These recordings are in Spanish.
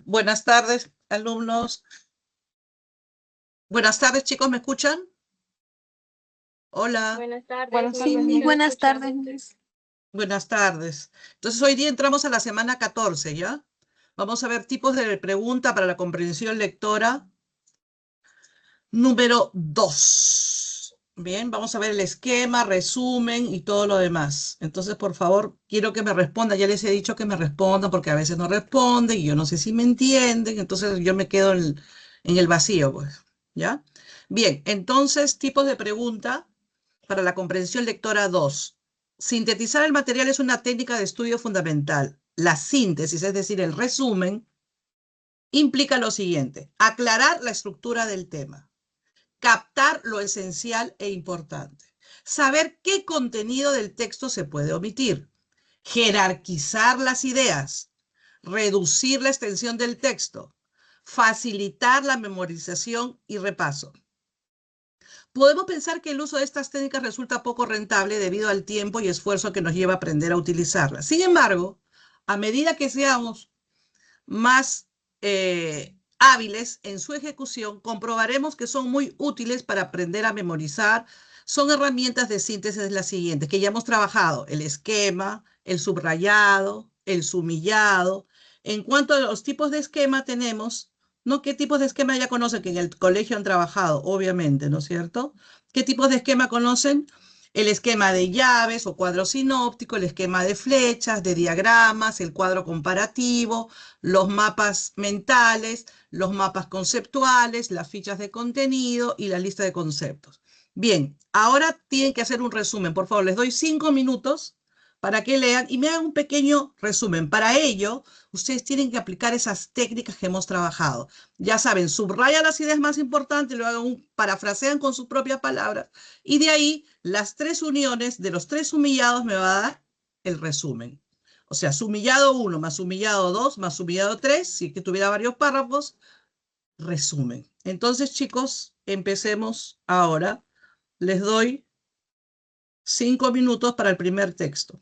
Buenas tardes, alumnos. Buenas tardes, chicos, ¿me escuchan? Hola, Buenas tardes, Buenas tardes, sí, sí Miss. lo Buenas escuchamos. tardes, Miss. buenas tardes. Entonces, hoy día entramos a la semana 14, ¿ya? Vamos a ver tipos de pregunta para la comprensión lectora número 2. Bien, vamos a ver el esquema, resumen y todo lo demás. Entonces, por favor, quiero que me respondan. Ya les he dicho que me respondan porque a veces no responden y yo no sé si me entienden. Entonces, yo me quedo en el vacío, pues, ¿ya? Bien, entonces, tipos de pregunta para la comprensión lectora 2. Sintetizar el material es una técnica de estudio fundamental. La síntesis, es decir, el resumen, implica lo siguiente: aclarar la estructura del tema, captar lo esencial e importante, saber qué contenido del texto se puede omitir, jerarquizar las ideas, reducir la extensión del texto, facilitar la memorización y repaso. Podemos pensar que el uso de estas técnicas resulta poco rentable debido al tiempo y esfuerzo que nos lleva a aprender a utilizarlas. Sin embargo, a medida que seamos más hábiles en su ejecución, comprobaremos que son muy útiles para aprender a memorizar. Son herramientas de síntesis las siguientes, que ya hemos trabajado: el esquema, el subrayado, el sumillado. En cuanto a los tipos de esquema tenemos, ¿no? ¿Qué tipos de esquema ya conocen? Que en el colegio han trabajado, obviamente, ¿no es cierto? ¿Qué tipos de esquema conocen? El esquema de llaves o cuadro sinóptico, el esquema de flechas, de diagramas, el cuadro comparativo, los mapas mentales, los mapas conceptuales, las fichas de contenido y la lista de conceptos. Bien, ahora tienen que hacer un resumen. Por favor, les doy 5 minutos para que lean y me hagan un pequeño resumen. Para ello, ustedes tienen que aplicar esas técnicas que hemos trabajado. Ya saben, subrayan las ideas más importantes, parafrasean con sus propias palabras y de ahí las tres uniones de los tres humillados me va a dar el resumen. O sea, sumillado 1 más sumillado 2 más sumillado 3, si que tuviera varios párrafos, resumen. Entonces, chicos, empecemos ahora. Les doy 5 minutos para el primer texto.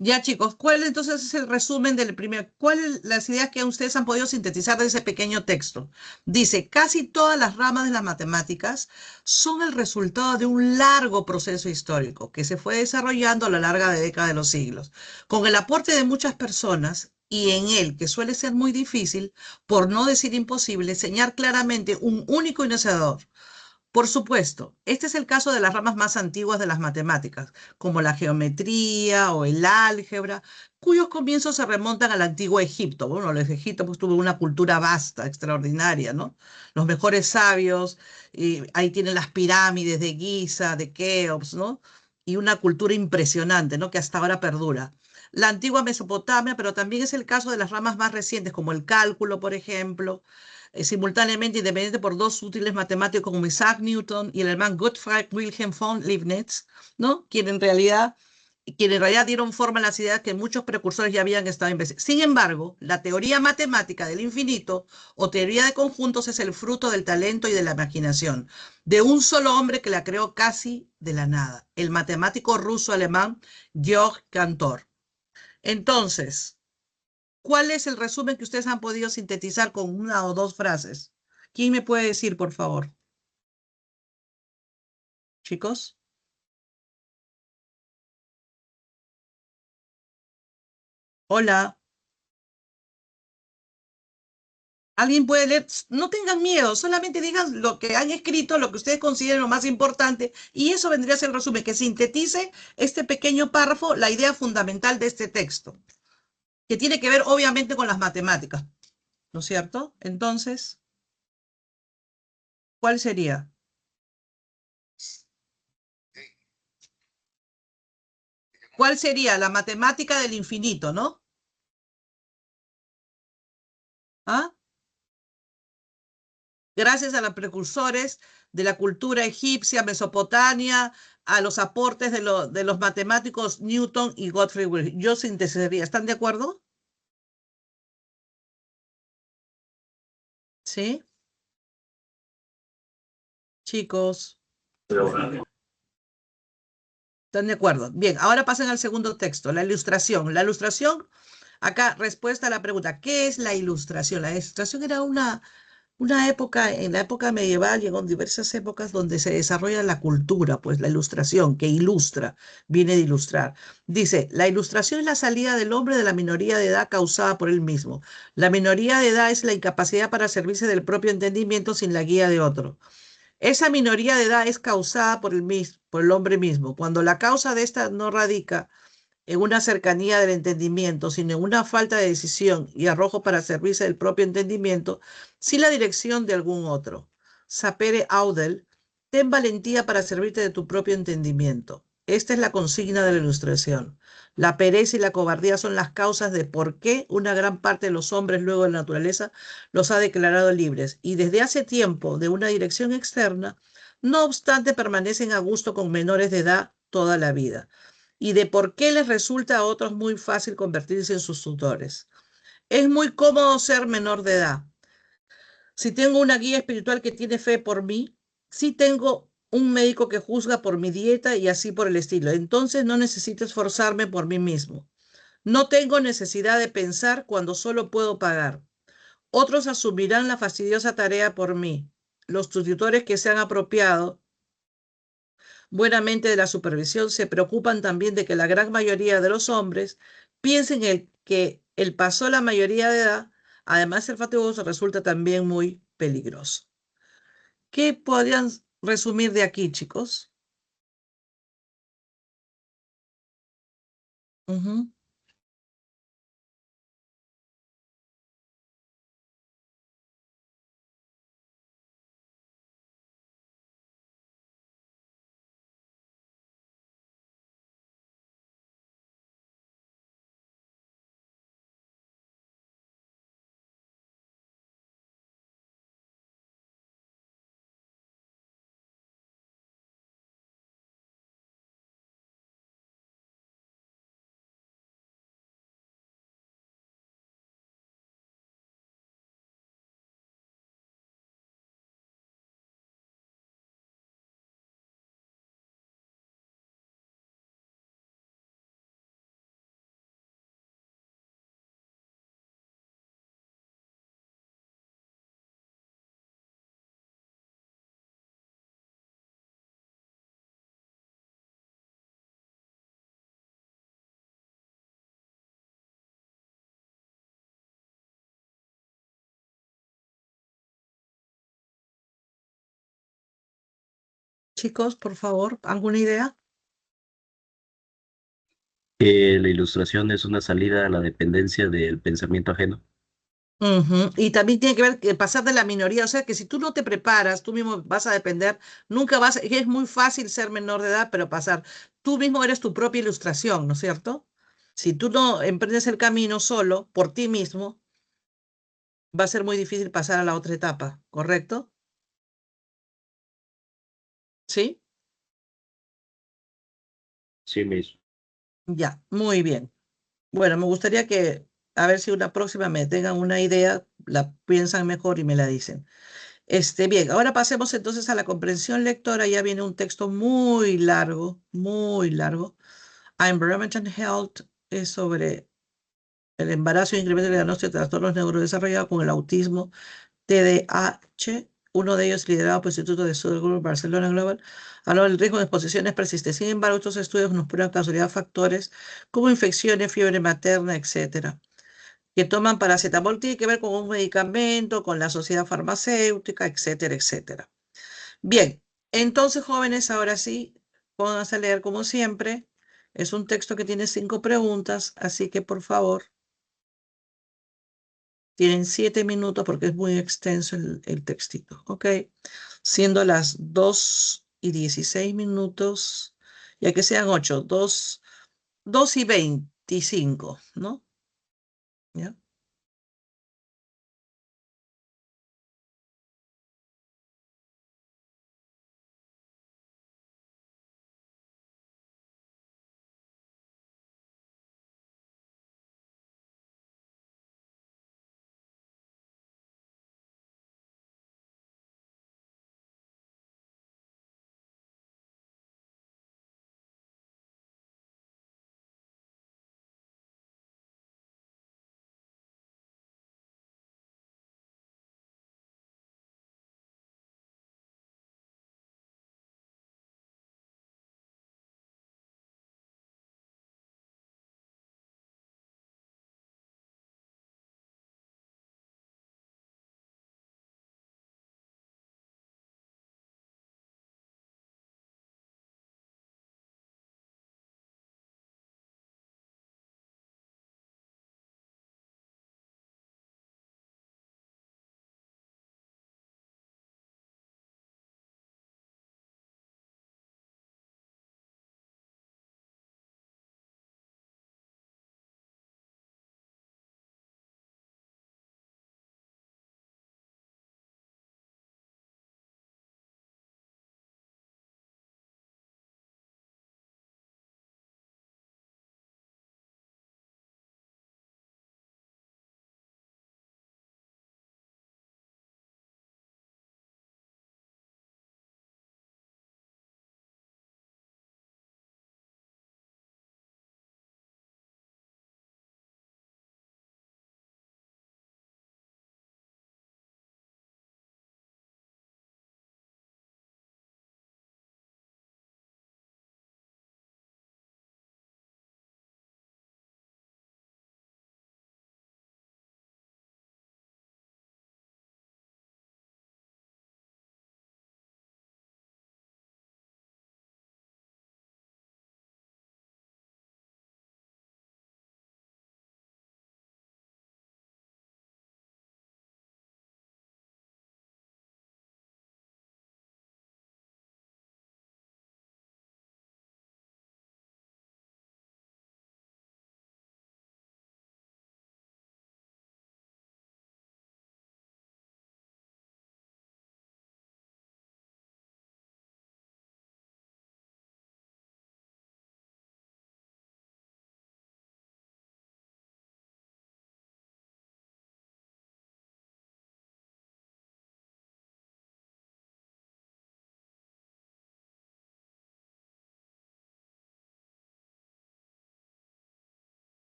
Ya, chicos, ¿cuál entonces es el resumen del primer? ¿Cuáles las ideas que ustedes han podido sintetizar de ese pequeño texto? Dice, casi todas las ramas de las matemáticas son el resultado de un largo proceso histórico que se fue desarrollando a lo largo de décadas de los siglos, con el aporte de muchas personas y en él, que suele ser muy difícil, por no decir imposible, señalar claramente un único iniciador. Por supuesto, este es el caso de las ramas más antiguas de las matemáticas, como la geometría o el álgebra, cuyos comienzos se remontan al antiguo Egipto. Bueno, los Egipto pues tuvo una cultura vasta, extraordinaria, ¿no? Los mejores sabios, y ahí tienen las pirámides de Giza, de Keops, ¿no? Y una cultura impresionante, ¿no? Que hasta ahora perdura. La antigua Mesopotamia, pero también es el caso de las ramas más recientes, como el cálculo, por ejemplo, simultáneamente independiente por dos útiles matemáticos como Isaac Newton y el alemán Gottfried Wilhelm von Leibniz, ¿no? Quien en realidad dieron forma a las ideas que muchos precursores ya habían estado investigando. Sin embargo, la teoría matemática del infinito o teoría de conjuntos es el fruto del talento y de la imaginación de un solo hombre que la creó casi de la nada, el matemático ruso-alemán Georg Cantor. Entonces, ¿cuál es el resumen que ustedes han podido sintetizar con una o dos frases? ¿Quién me puede decir, por favor? Chicos, hola. ¿Alguien puede leer? No tengan miedo, solamente digan lo que han escrito, lo que ustedes consideren lo más importante, y eso vendría a ser el resumen, que sintetice este pequeño párrafo, la idea fundamental de este texto, que tiene que ver obviamente con las matemáticas, ¿no es cierto? Entonces, ¿cuál sería? ¿Cuál sería la matemática del infinito, no? ¿Ah? Gracias a los precursores de la cultura egipcia, Mesopotamia, a los aportes de los matemáticos Newton y Gottfried Wilhelm. Yo sintetizaría, ¿están de acuerdo? ¿Sí? Chicos, ¿están de acuerdo? Bien, ahora pasen al segundo texto, la ilustración. La ilustración, acá respuesta a la pregunta, ¿qué es la ilustración? La ilustración era una época, en la época medieval, llegó en diversas épocas donde se desarrolla la cultura, pues la ilustración, que ilustra, viene de ilustrar. Dice, la ilustración es la salida del hombre de la minoría de edad causada por él mismo. La minoría de edad es la incapacidad para servirse del propio entendimiento sin la guía de otro. Esa minoría de edad es causada por el hombre mismo. Cuando la causa de esta no radica en una cercanía del entendimiento, sino en una falta de decisión y arrojo para servirse del propio entendimiento, sin la dirección de algún otro. Sapere Audel, ten valentía para servirte de tu propio entendimiento. Esta es la consigna de la ilustración. La pereza y la cobardía son las causas de por qué una gran parte de los hombres luego de la naturaleza los ha declarado libres y desde hace tiempo de una dirección externa, no obstante permanecen a gusto con menores de edad toda la vida y de por qué les resulta a otros muy fácil convertirse en sus tutores. Es muy cómodo ser menor de edad. Si tengo una guía espiritual que tiene fe por mí, si tengo un médico que juzga por mi dieta y así por el estilo, entonces no necesito esforzarme por mí mismo. No tengo necesidad de pensar cuando solo puedo pagar. Otros asumirán la fastidiosa tarea por mí. Los tutores que se han apropiado buenamente de la supervisión se preocupan también de que la gran mayoría de los hombres piensen que el paso de la mayoría de edad, además de ser fatigoso, resulta también muy peligroso. ¿Qué podrían resumir de aquí, chicos? Ujú. Chicos, por favor, ¿alguna idea? Que la ilustración es una salida a la dependencia del pensamiento ajeno. Ujú. Y también tiene que ver que pasar de la minoría, o sea que si tú no te preparas, tú mismo vas a depender, nunca vas, es muy fácil ser menor de edad, pero pasar, tú mismo eres tu propia ilustración, ¿no es cierto? Si tú no emprendes el camino solo, por ti mismo, va a ser muy difícil pasar a la otra etapa, ¿correcto? ¿Sí? Sí mismo. Ya, muy bien. Bueno, me gustaría que, a ver si una próxima me tengan una idea, la piensan mejor y me la dicen. Bien, ahora pasemos entonces a la comprensión lectora. Ya viene un texto muy largo, muy largo. Environment and Health es sobre el embarazo y incremento del diagnóstico de trastornos neurodesarrollados con el autismo, TDAH. Uno de ellos liderado por el Instituto de Estudios Global Barcelona Global. Habla del riesgo de exposiciones persiste. Sin embargo, estos estudios nos prueban causalidad de factores como infecciones, fiebre materna, etcétera, que toman paracetamol tiene que ver con un medicamento, con la sociedad farmacéutica, etcétera, etcétera. Bien, entonces jóvenes, ahora sí, pónganse a leer como siempre. Es un texto que tiene 5 preguntas, así que por favor, tienen 7 minutos porque es muy extenso el textito, ¿ok? Siendo las 2:16, ya que sean 8, 2:25, ¿no? ¿Ya?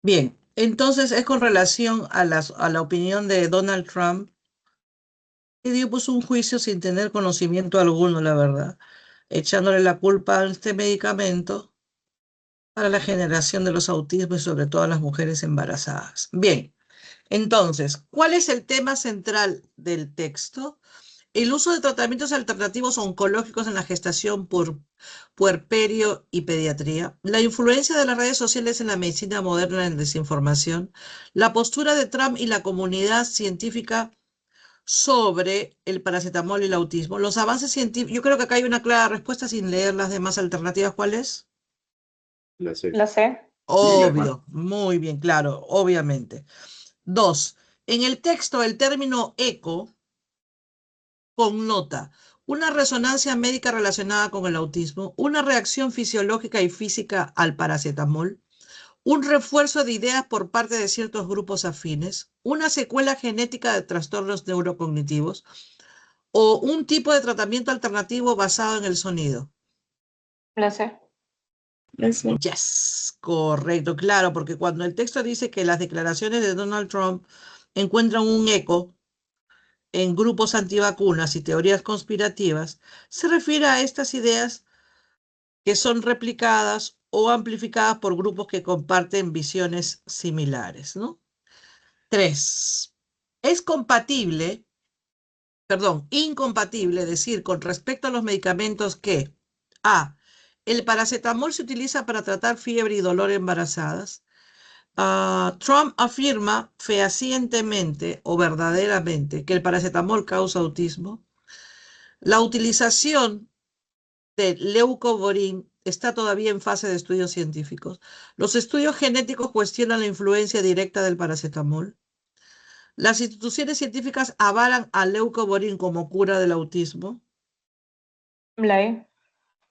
Bien, entonces es con relación a la opinión de Donald Trump, que dio pues un juicio sin tener conocimiento alguno, la verdad, echándole la culpa a este medicamento para la generación de los autismos y sobre todo a las mujeres embarazadas. Bien, entonces, ¿cuál es el tema central del texto? El uso de tratamientos alternativos oncológicos en la gestación por puerperio y pediatría, la influencia de las redes sociales en la medicina moderna en desinformación, la postura de Trump y la comunidad científica sobre el paracetamol y el autismo, los avances científicos. Yo creo que acá hay una clara respuesta sin leer las demás alternativas. ¿Cuál es? La C. La C. Obvio, muy bien, claro, obviamente. Dos, en el texto el término eco connota una resonancia médica relacionada con el autismo, una reacción fisiológica y física al paracetamol, un refuerzo de ideas por parte de ciertos grupos afines, una secuela genética de trastornos neurocognitivos o un tipo de tratamiento alternativo basado en el sonido. La C. Yes, correcto, claro, porque cuando el texto dice que las declaraciones de Donald Trump encuentran un eco en grupos antivacunas y teorías conspirativas, se refiere a estas ideas que son replicadas o amplificadas por grupos que comparten visiones similares, ¿no? Tres, es compatible, perdón, incompatible decir con respecto a los medicamentos que A. El paracetamol se utiliza para tratar fiebre y dolor en embarazadas. Trump afirma fehacientemente o verdaderamente que el paracetamol causa autismo. La utilización de leucovorin está todavía en fase de estudios científicos. Los estudios genéticos cuestionan la influencia directa del paracetamol. Las instituciones científicas avalan al leucovorin como cura del autismo. La E.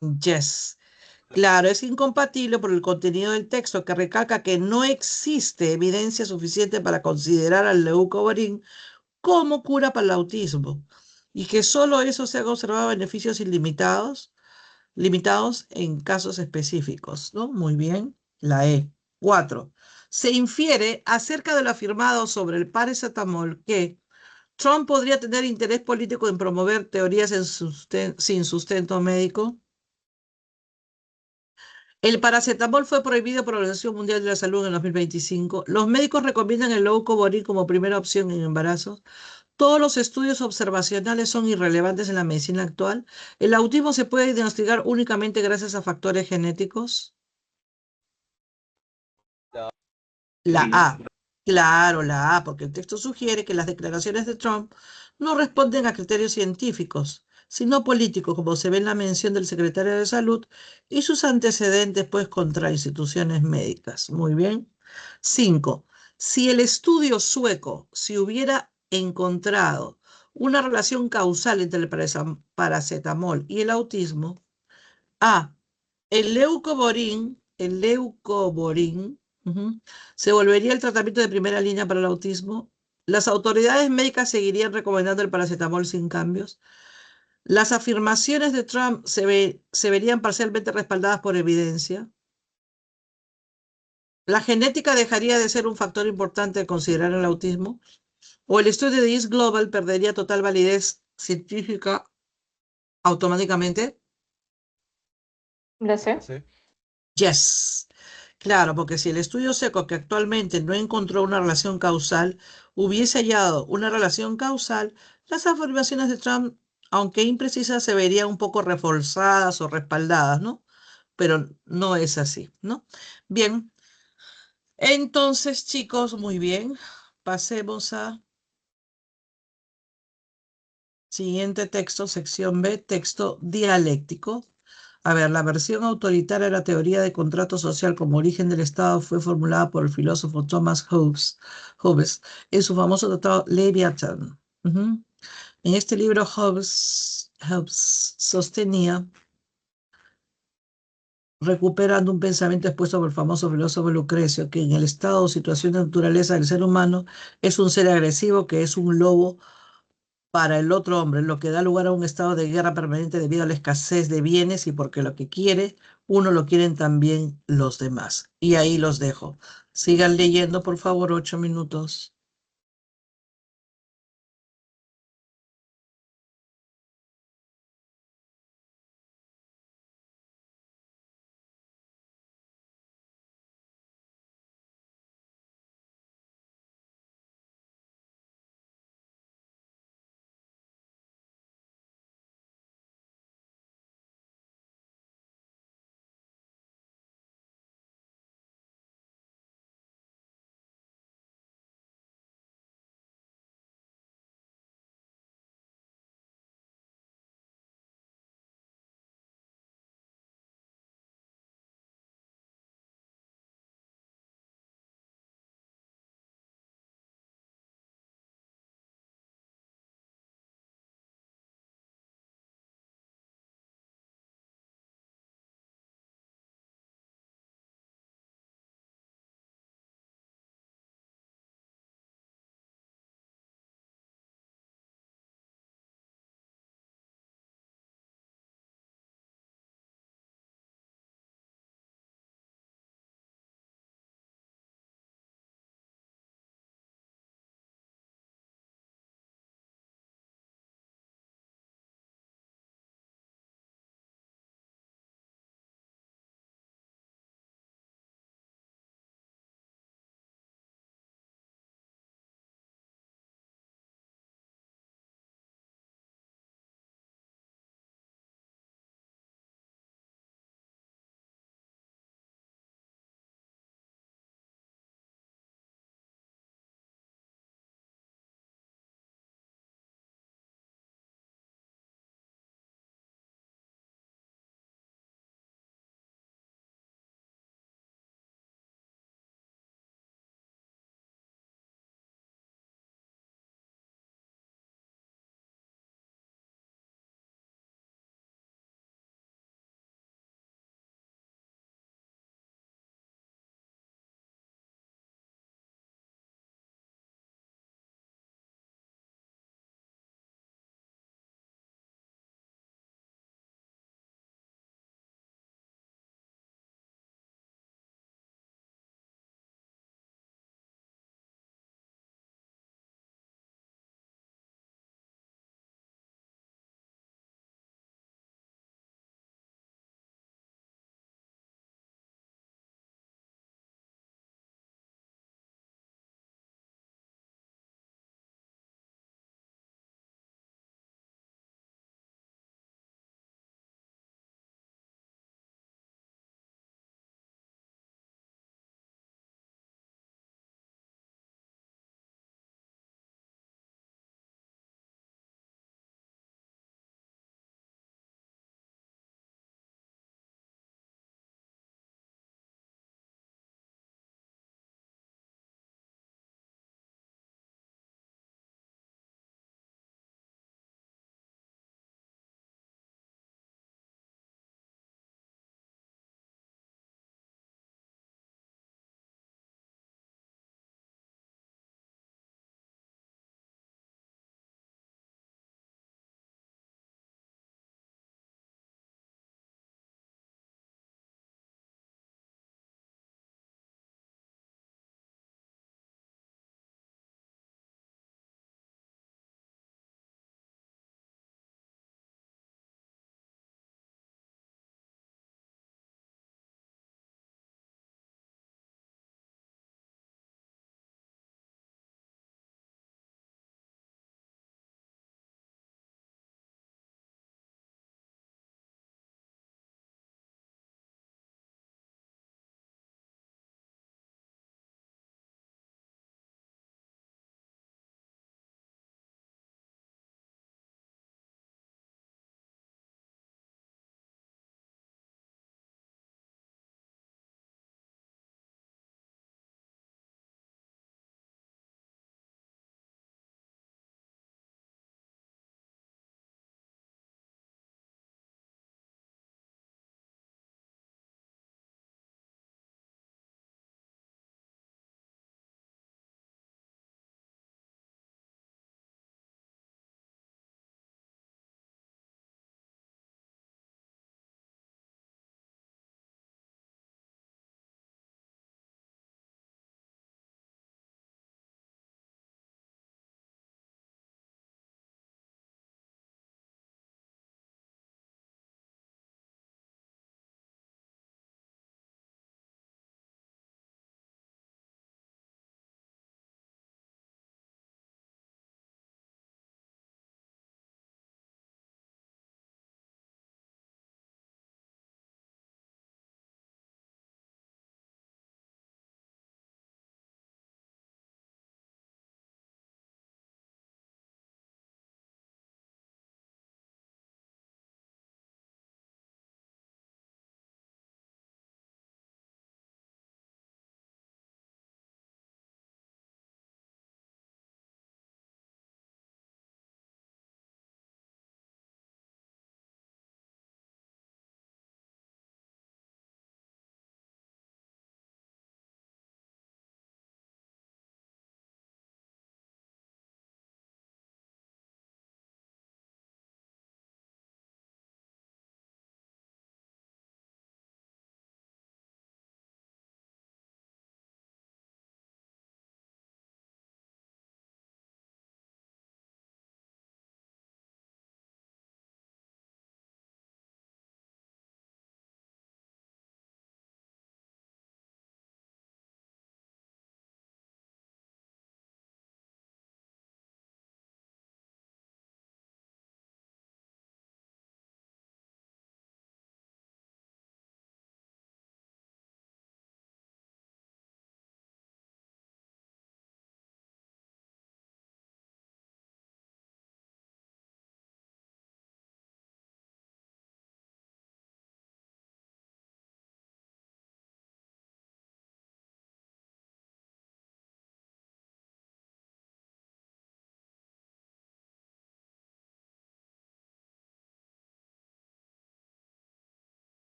Yes. Claro, es incompatible por el contenido del texto que recalca que no existe evidencia suficiente para considerar al leucovorin como cura para el autismo y que solo eso se han observado beneficios ilimitados, limitados en casos específicos, ¿no? Muy bien, la E. Cuatro. Se infiere acerca de lo afirmado sobre el paracetamol que Trump podría tener interés político en promover teorías sin sustento médico. El paracetamol fue prohibido por la Organización Mundial de la Salud en el 2025. Los médicos recomiendan el leucovorin como primera opción en embarazos. Todos los estudios observacionales son irrelevantes en la medicina actual. El autismo se puede diagnosticar únicamente gracias a factores genéticos. La A. Claro, la A, porque el texto sugiere que las declaraciones de Trump no responden a criterios científicos, sino políticos, como se ve en la mención del secretario de Salud y sus antecedentes, pues, contra instituciones médicas. Muy bien. 5. Si el estudio sueco se hubiera encontrado una relación causal entre el paracetamol y el autismo, A. El leucovorin, se volvería el tratamiento de primera línea para el autismo. Las autoridades médicas seguirían recomendando el paracetamol sin cambios. Las afirmaciones de Trump se verían parcialmente respaldadas por evidencia. La genética dejaría de ser un factor importante a considerar en el autismo. O el estudio de East Global perdería total validez científica automáticamente. La C. Sí. Yes. Claro, porque si el estudio seco que actualmente no encontró una relación causal hubiese hallado una relación causal, las afirmaciones de Trump, aunque imprecisas, se verían un poco reforzadas o respaldadas, ¿no? Pero no es así, ¿no? Bien, entonces, chicos, muy bien. Pasemos a siguiente texto, sección B, texto dialéctico. A ver, la versión autoritaria de la teoría de contrato social como origen del Estado fue formulada por el filósofo Thomas Hobbes en su famoso tratado Leviathan. En este libro Hobbes sostenía, recuperando un pensamiento expuesto por el famoso filósofo Lucrecio, que en el estado o situación de naturaleza del ser humano es un ser agresivo que es un lobo para el otro hombre, lo que da lugar a un estado de guerra permanente debido a la escasez de bienes y porque lo que quiere uno lo quieren también los demás. Y ahí los dejo. Sigan leyendo, por favor, 8 minutos.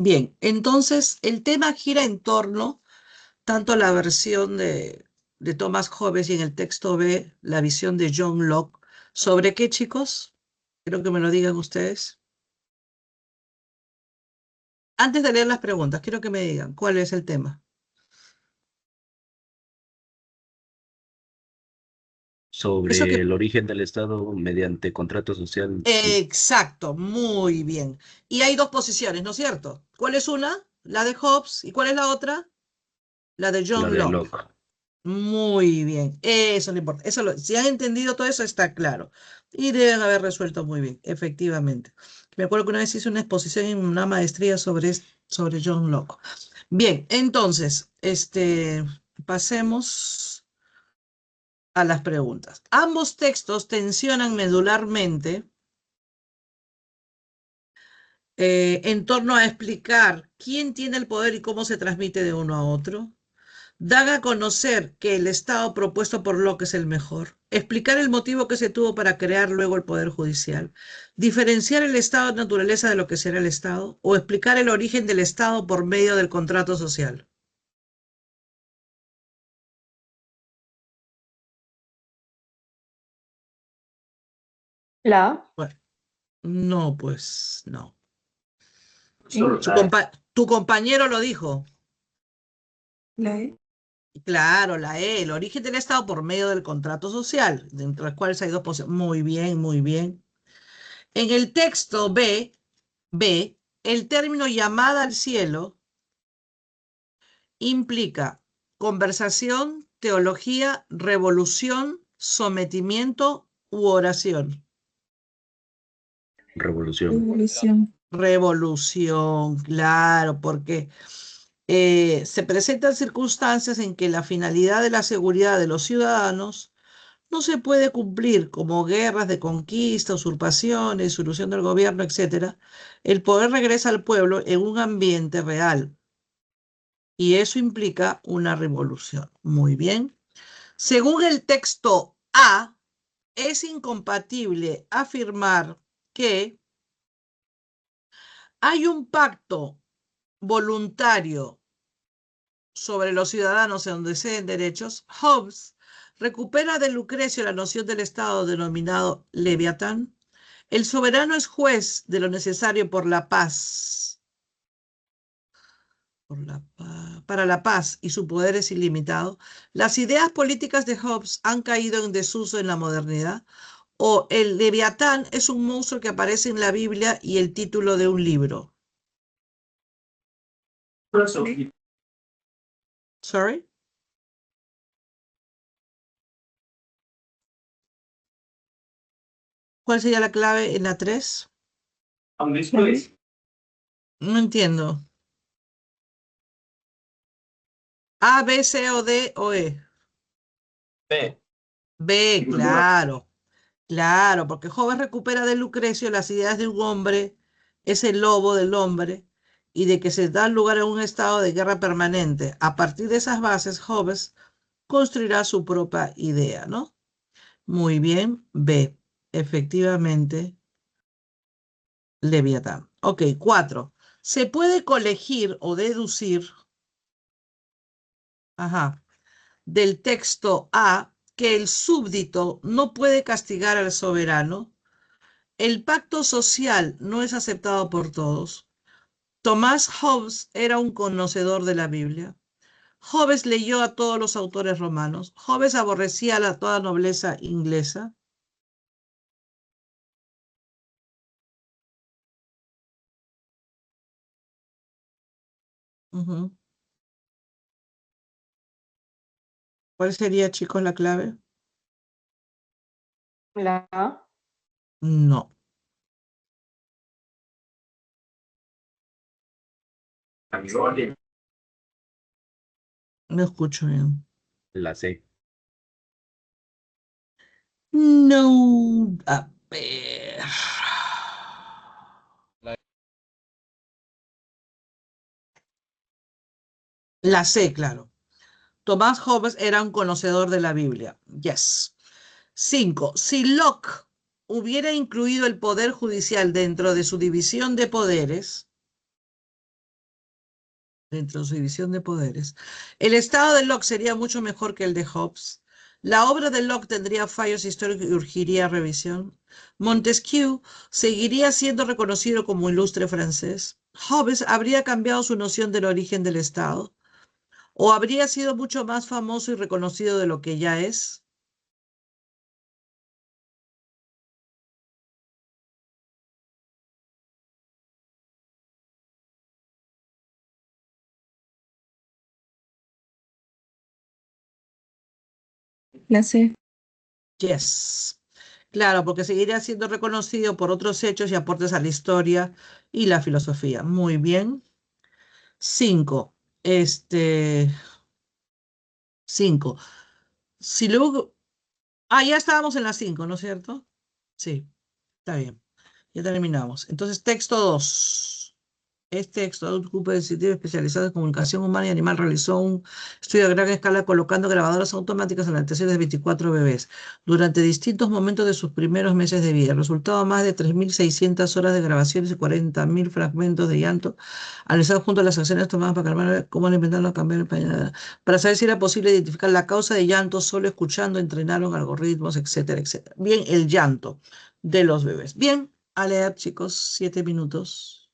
Bien, entonces el tema gira en torno, tanto la versión de Thomas Hobbes y en el texto B, la visión de John Locke. ¿Sobre qué, chicos? Quiero que me lo digan ustedes. Antes de leer las preguntas, quiero que me digan cuál es el tema. Eso Sobre que el origen del Estado mediante contrato social, sí, Exacto, muy bien. Y hay dos posiciones, ¿no es cierto? ¿Cuál es una? La de Hobbes. ¿Y cuál es la otra? La de la John de Locke. Locke. Muy bien. Eso no importa. Si han entendido todo eso, está claro. Y deben haber resuelto muy bien, efectivamente. Me acuerdo que una vez hice una exposición en una maestría sobre John Locke. Bien, entonces, pasemos a las preguntas. Ambos textos tensionan medularmente en torno a explicar quién tiene el poder y cómo se transmite de uno a otro. Dan a conocer que el Estado propuesto por Locke es el mejor. Explicar el motivo que se tuvo para crear luego el Poder Judicial. Diferenciar el Estado de naturaleza de lo que será el Estado. O explicar el origen del Estado por medio del contrato social. La A. Bueno, no, pues no. Sí. Tu compañero lo dijo. La E. Claro, la E, el origen del Estado por medio del contrato social, entre las cuales hay dos posiciones. Muy bien, muy bien. En el texto B, el término llamada al cielo implica conversación, teología, revolución, sometimiento u oración. Revolución. Revolución. Revolución, claro, porque se presentan circunstancias en que la finalidad de la seguridad de los ciudadanos no se puede cumplir, como guerras de conquista, usurpaciones, solución del gobierno, etcétera. El poder regresa al pueblo en un ambiente real y eso implica una revolución. Muy bien. Según el texto A, es incompatible afirmar que hay un pacto voluntario sobre los ciudadanos en donde se den derechos. Hobbes recupera de Lucrecio la noción del Estado denominado Leviatán. El soberano es juez de lo necesario por la paz, para la paz y su poder es ilimitado. Las ideas políticas de Hobbes han caído en desuso en la modernidad. O el Leviatán es un monstruo que aparece en la Biblia y el título de un libro. Sorry. ¿Cuál sería la clave en la 3? No entiendo. A, B, C o D o E. B. B, claro. Claro, porque Hobbes recupera de Lucrecio las ideas de un hombre, es el lobo del hombre, y de que se da lugar a un estado de guerra permanente. A partir de esas bases, Hobbes construirá su propia idea, ¿no? Muy bien, B. Efectivamente, Leviatán. Ok, 4. Se puede colegir o deducir, ajá, del texto A que el súbdito no puede castigar al soberano. El pacto social no es aceptado por todos. Tomás Hobbes era un conocedor de la Biblia. Hobbes leyó a todos los autores romanos. Hobbes aborrecía a toda nobleza inglesa. Ujú. ¿Cuál sería, chicos, la clave? La A. No, no escucho bien. La C. No, a ver. La C, claro. Tomás Hobbes era un conocedor de la Biblia. Yes. 5. Si Locke hubiera incluido el poder judicial dentro de su división de poderes, dentro de su división de poderes. El estado de Locke sería mucho mejor que el de Hobbes. La obra de Locke tendría fallos históricos y urgiría revisión. Montesquieu seguiría siendo reconocido como ilustre francés. Hobbes habría cambiado su noción del origen del Estado. ¿O habría sido mucho más famoso y reconocido de lo que ya es? La C. Yes. Claro, porque seguiría siendo reconocido por otros hechos y aportes a la historia y la filosofía. Muy bien. 5. Este, 5. Si luego... Ah, ya estábamos en las 5, ¿no es cierto? Sí, está bien. Ya terminamos. Entonces, texto 2. Este grupo de disciplinas especializado en comunicación humana y animal realizó un estudio a gran escala colocando grabadoras automáticas en la habitaciones de 24 bebés durante distintos momentos de sus primeros meses de vida. El resultado, más de 3.600 horas de grabaciones y 40.000 fragmentos de llanto analizados junto a las acciones tomadas para calmar cómo inventaron cambiar el pañal. Para saber si era posible identificar la causa de llanto solo escuchando, entrenaron algoritmos, etcétera, etcétera. Bien, el llanto de los bebés. Bien, a leer, chicos, 7 minutos.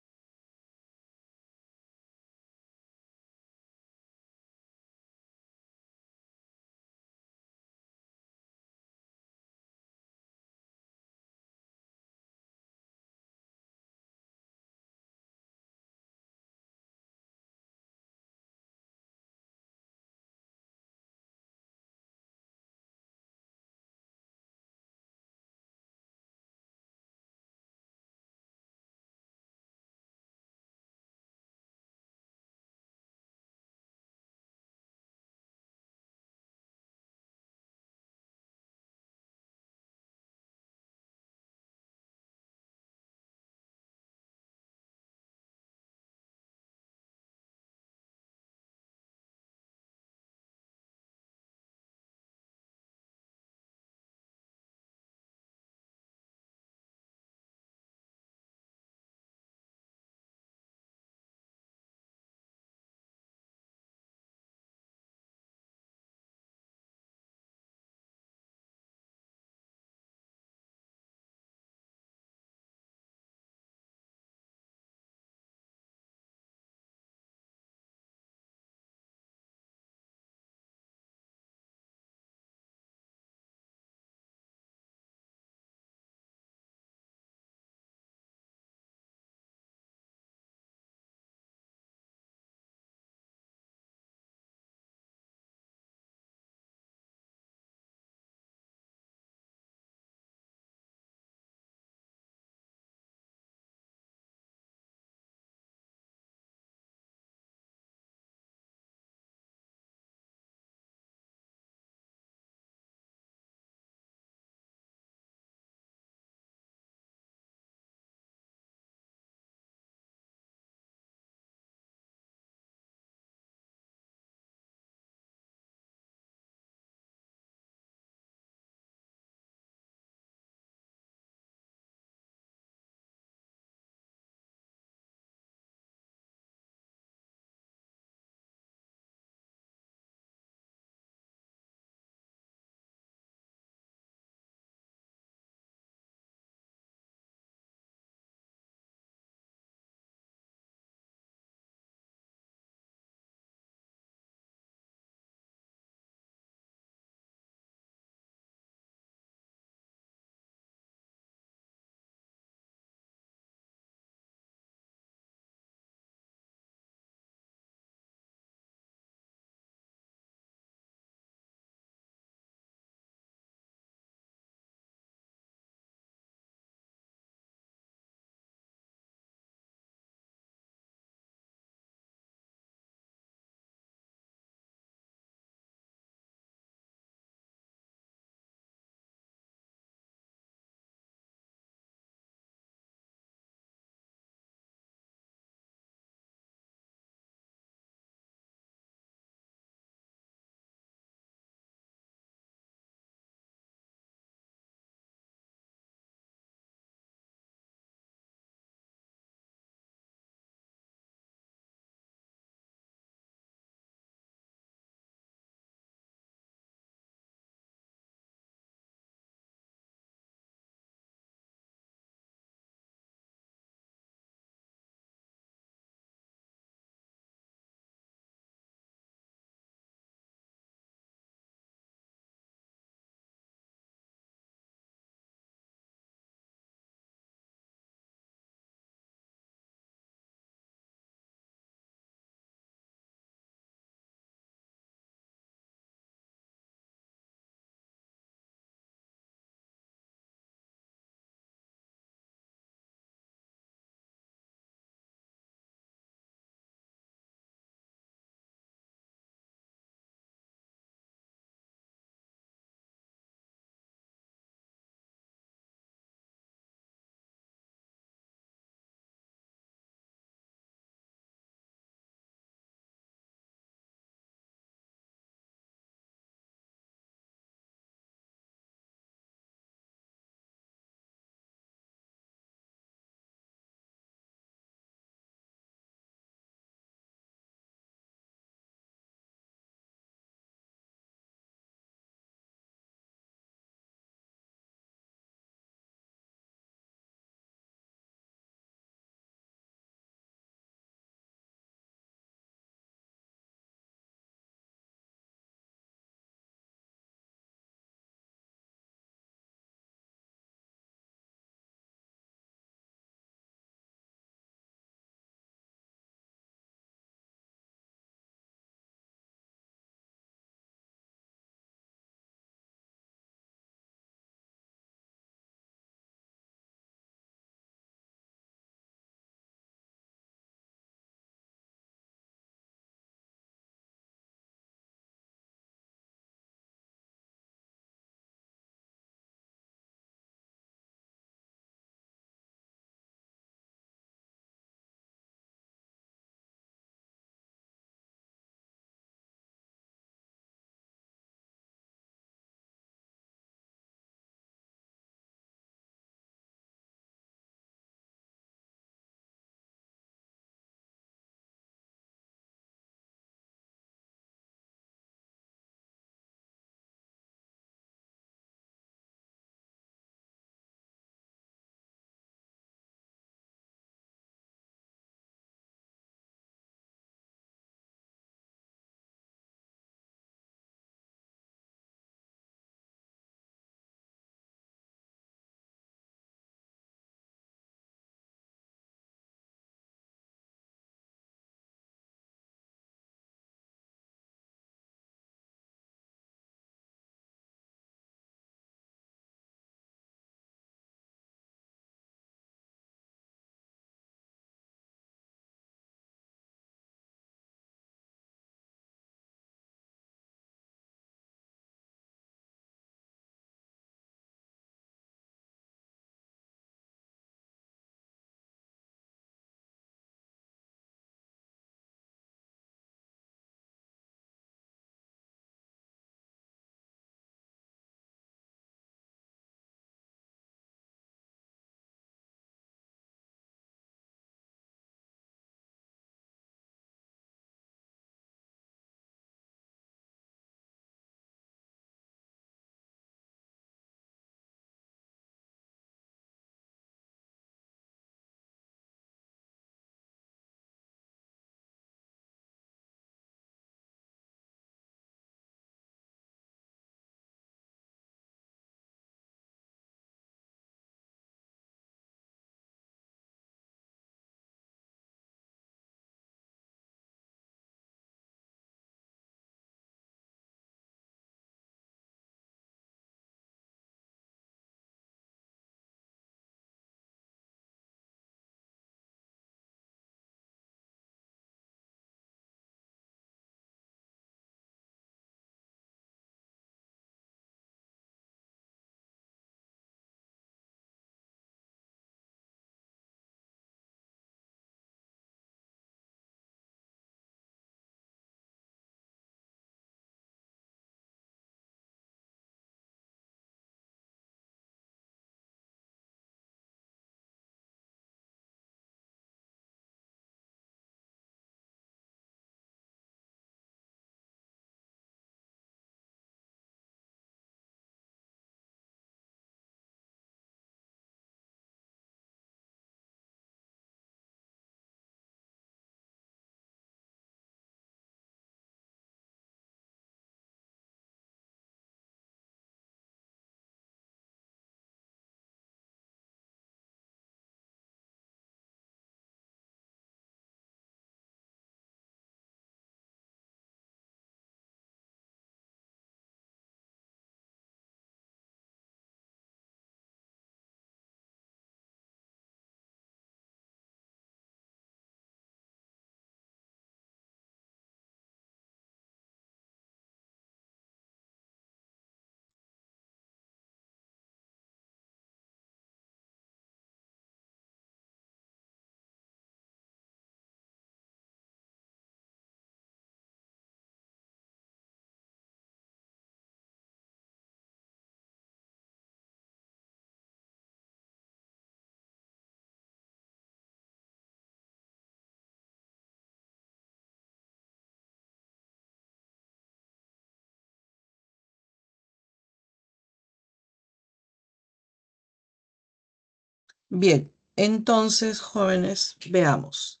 Bien, entonces, jóvenes, veamos.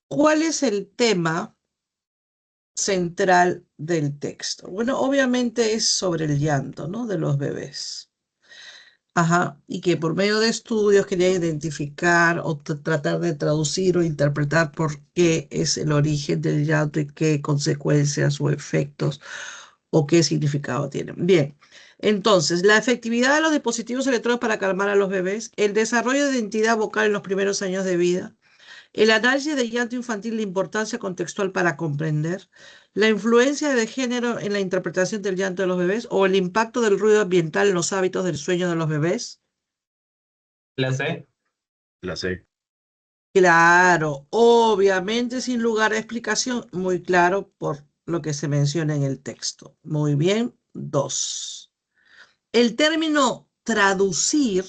¿Cuál es el tema central del texto? Bueno, obviamente es sobre el llanto, ¿no? De los bebés. Ajá, y que por medio de estudios quería identificar o tratar de traducir o interpretar por qué es el origen del llanto y qué consecuencias o efectos o qué significado tienen. Bien, entonces, la efectividad de los dispositivos electrónicos para calmar a los bebés, el desarrollo de identidad vocal en los primeros años de vida, el análisis del llanto infantil, la importancia contextual para comprender, la influencia de género en la interpretación del llanto de los bebés o el impacto del ruido ambiental en los hábitos del sueño de los bebés. La C. La C. Claro, obviamente sin lugar a explicación, muy claro por lo que se menciona en el texto. Muy bien, 2. El término traducir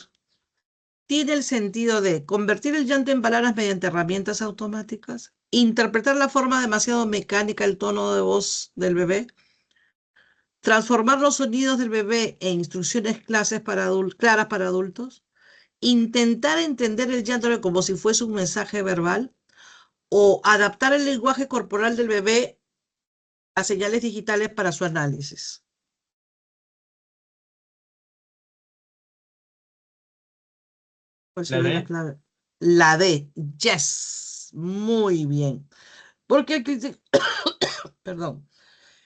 tiene el sentido de convertir el llanto en palabras mediante herramientas automáticas, interpretar la forma demasiado mecánica, el tono de voz del bebé, transformar los sonidos del bebé en instrucciones claras para adultos, intentar entender el llanto como si fuese un mensaje verbal o adaptar el lenguaje corporal del bebé a señales digitales para su análisis. ¿Cuál La sería la D. clave? La D. Yes. Muy bien. Porque perdón,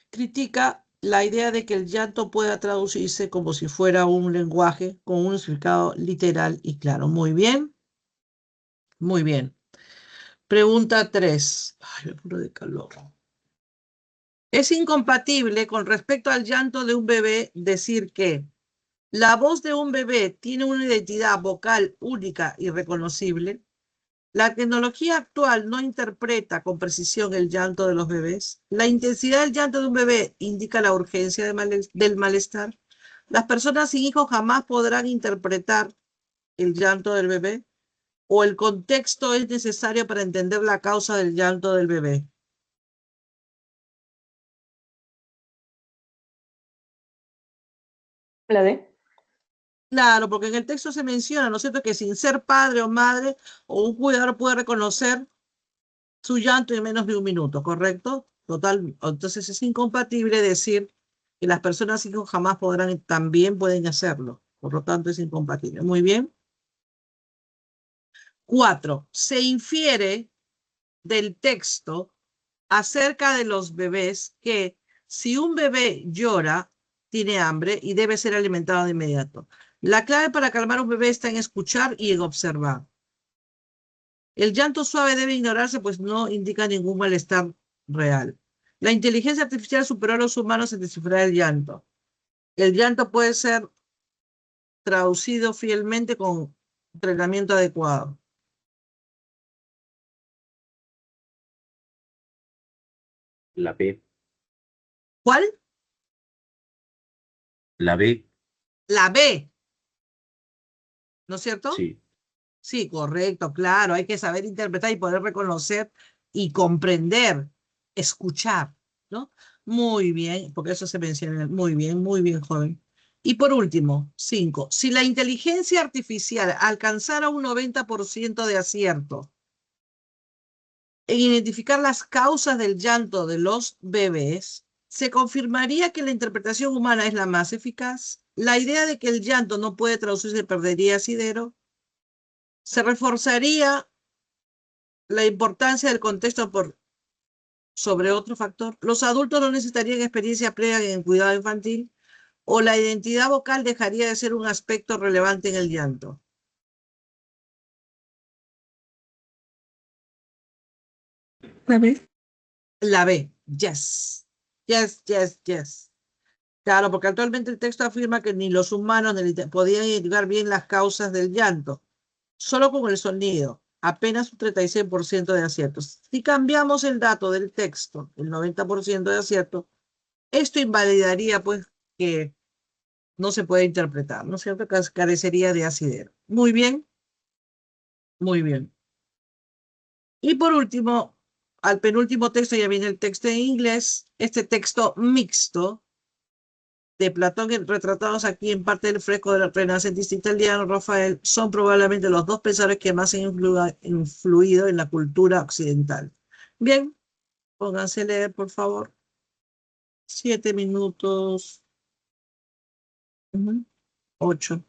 critica la idea de que el llanto pueda traducirse como si fuera un lenguaje con un significado literal y claro. Muy bien. Muy bien. Pregunta 3. Ay, me muero de calor. Es incompatible con respecto al llanto de un bebé decir que la voz de un bebé tiene una identidad vocal única y reconocible. La tecnología actual no interpreta con precisión el llanto de los bebés. La intensidad del llanto de un bebé indica la urgencia del malestar. Las personas sin hijos jamás podrán interpretar el llanto del bebé o el contexto es necesario para entender la causa del llanto del bebé. La D. Claro, porque en el texto se menciona, ¿no es cierto?, que sin ser padre o madre o un cuidador puede reconocer su llanto en menos de un minuto, ¿correcto? Total, entonces es incompatible decir que las personas sin hijos jamás podrán, también pueden hacerlo. Por lo tanto, es incompatible. Muy bien. 4. Se infiere del texto acerca de los bebés que si un bebé llora, tiene hambre y debe ser alimentado de inmediato. La clave para calmar a un bebé está en escuchar y en observar. El llanto suave debe ignorarse, pues no indica ningún malestar real. La inteligencia artificial superó a los humanos en descifrar el llanto. El llanto puede ser traducido fielmente con entrenamiento adecuado. La B. ¿Cuál? La B. La B, ¿no es cierto? Sí. Sí, correcto, claro. Hay que saber interpretar y poder reconocer y comprender, escuchar, ¿no? Muy bien, porque eso se menciona. Muy bien, joven. Y por último, 5. Si la inteligencia artificial alcanzara un 90% de acierto en identificar las causas del llanto de los bebés, se confirmaría que la interpretación humana es la más eficaz. La idea de que el llanto no puede traducirse perdería asidero. Se reforzaría la importancia del contexto sobre otro factor. Los adultos no necesitarían experiencia previa en cuidado infantil o la identidad vocal dejaría de ser un aspecto relevante en el llanto. La B. La B, yes. Yes, yes, yes. Claro, porque actualmente el texto afirma que ni los humanos podían identificar bien las causas del llanto, solo con el sonido, apenas un 36% de aciertos. Si cambiamos el dato del texto, el 90% de acierto, esto invalidaría pues que no se puede interpretar, ¿no es cierto? Carecería de asidero. Muy bien, muy bien. Y por último, al penúltimo texto ya viene el texto en inglés, este texto mixto de Platón retratados aquí en parte del fresco del renacentista italiano Rafael son probablemente los dos pensadores que más han influido en la cultura occidental. Bien, pónganse a leer, por favor. 7 minutos. 8.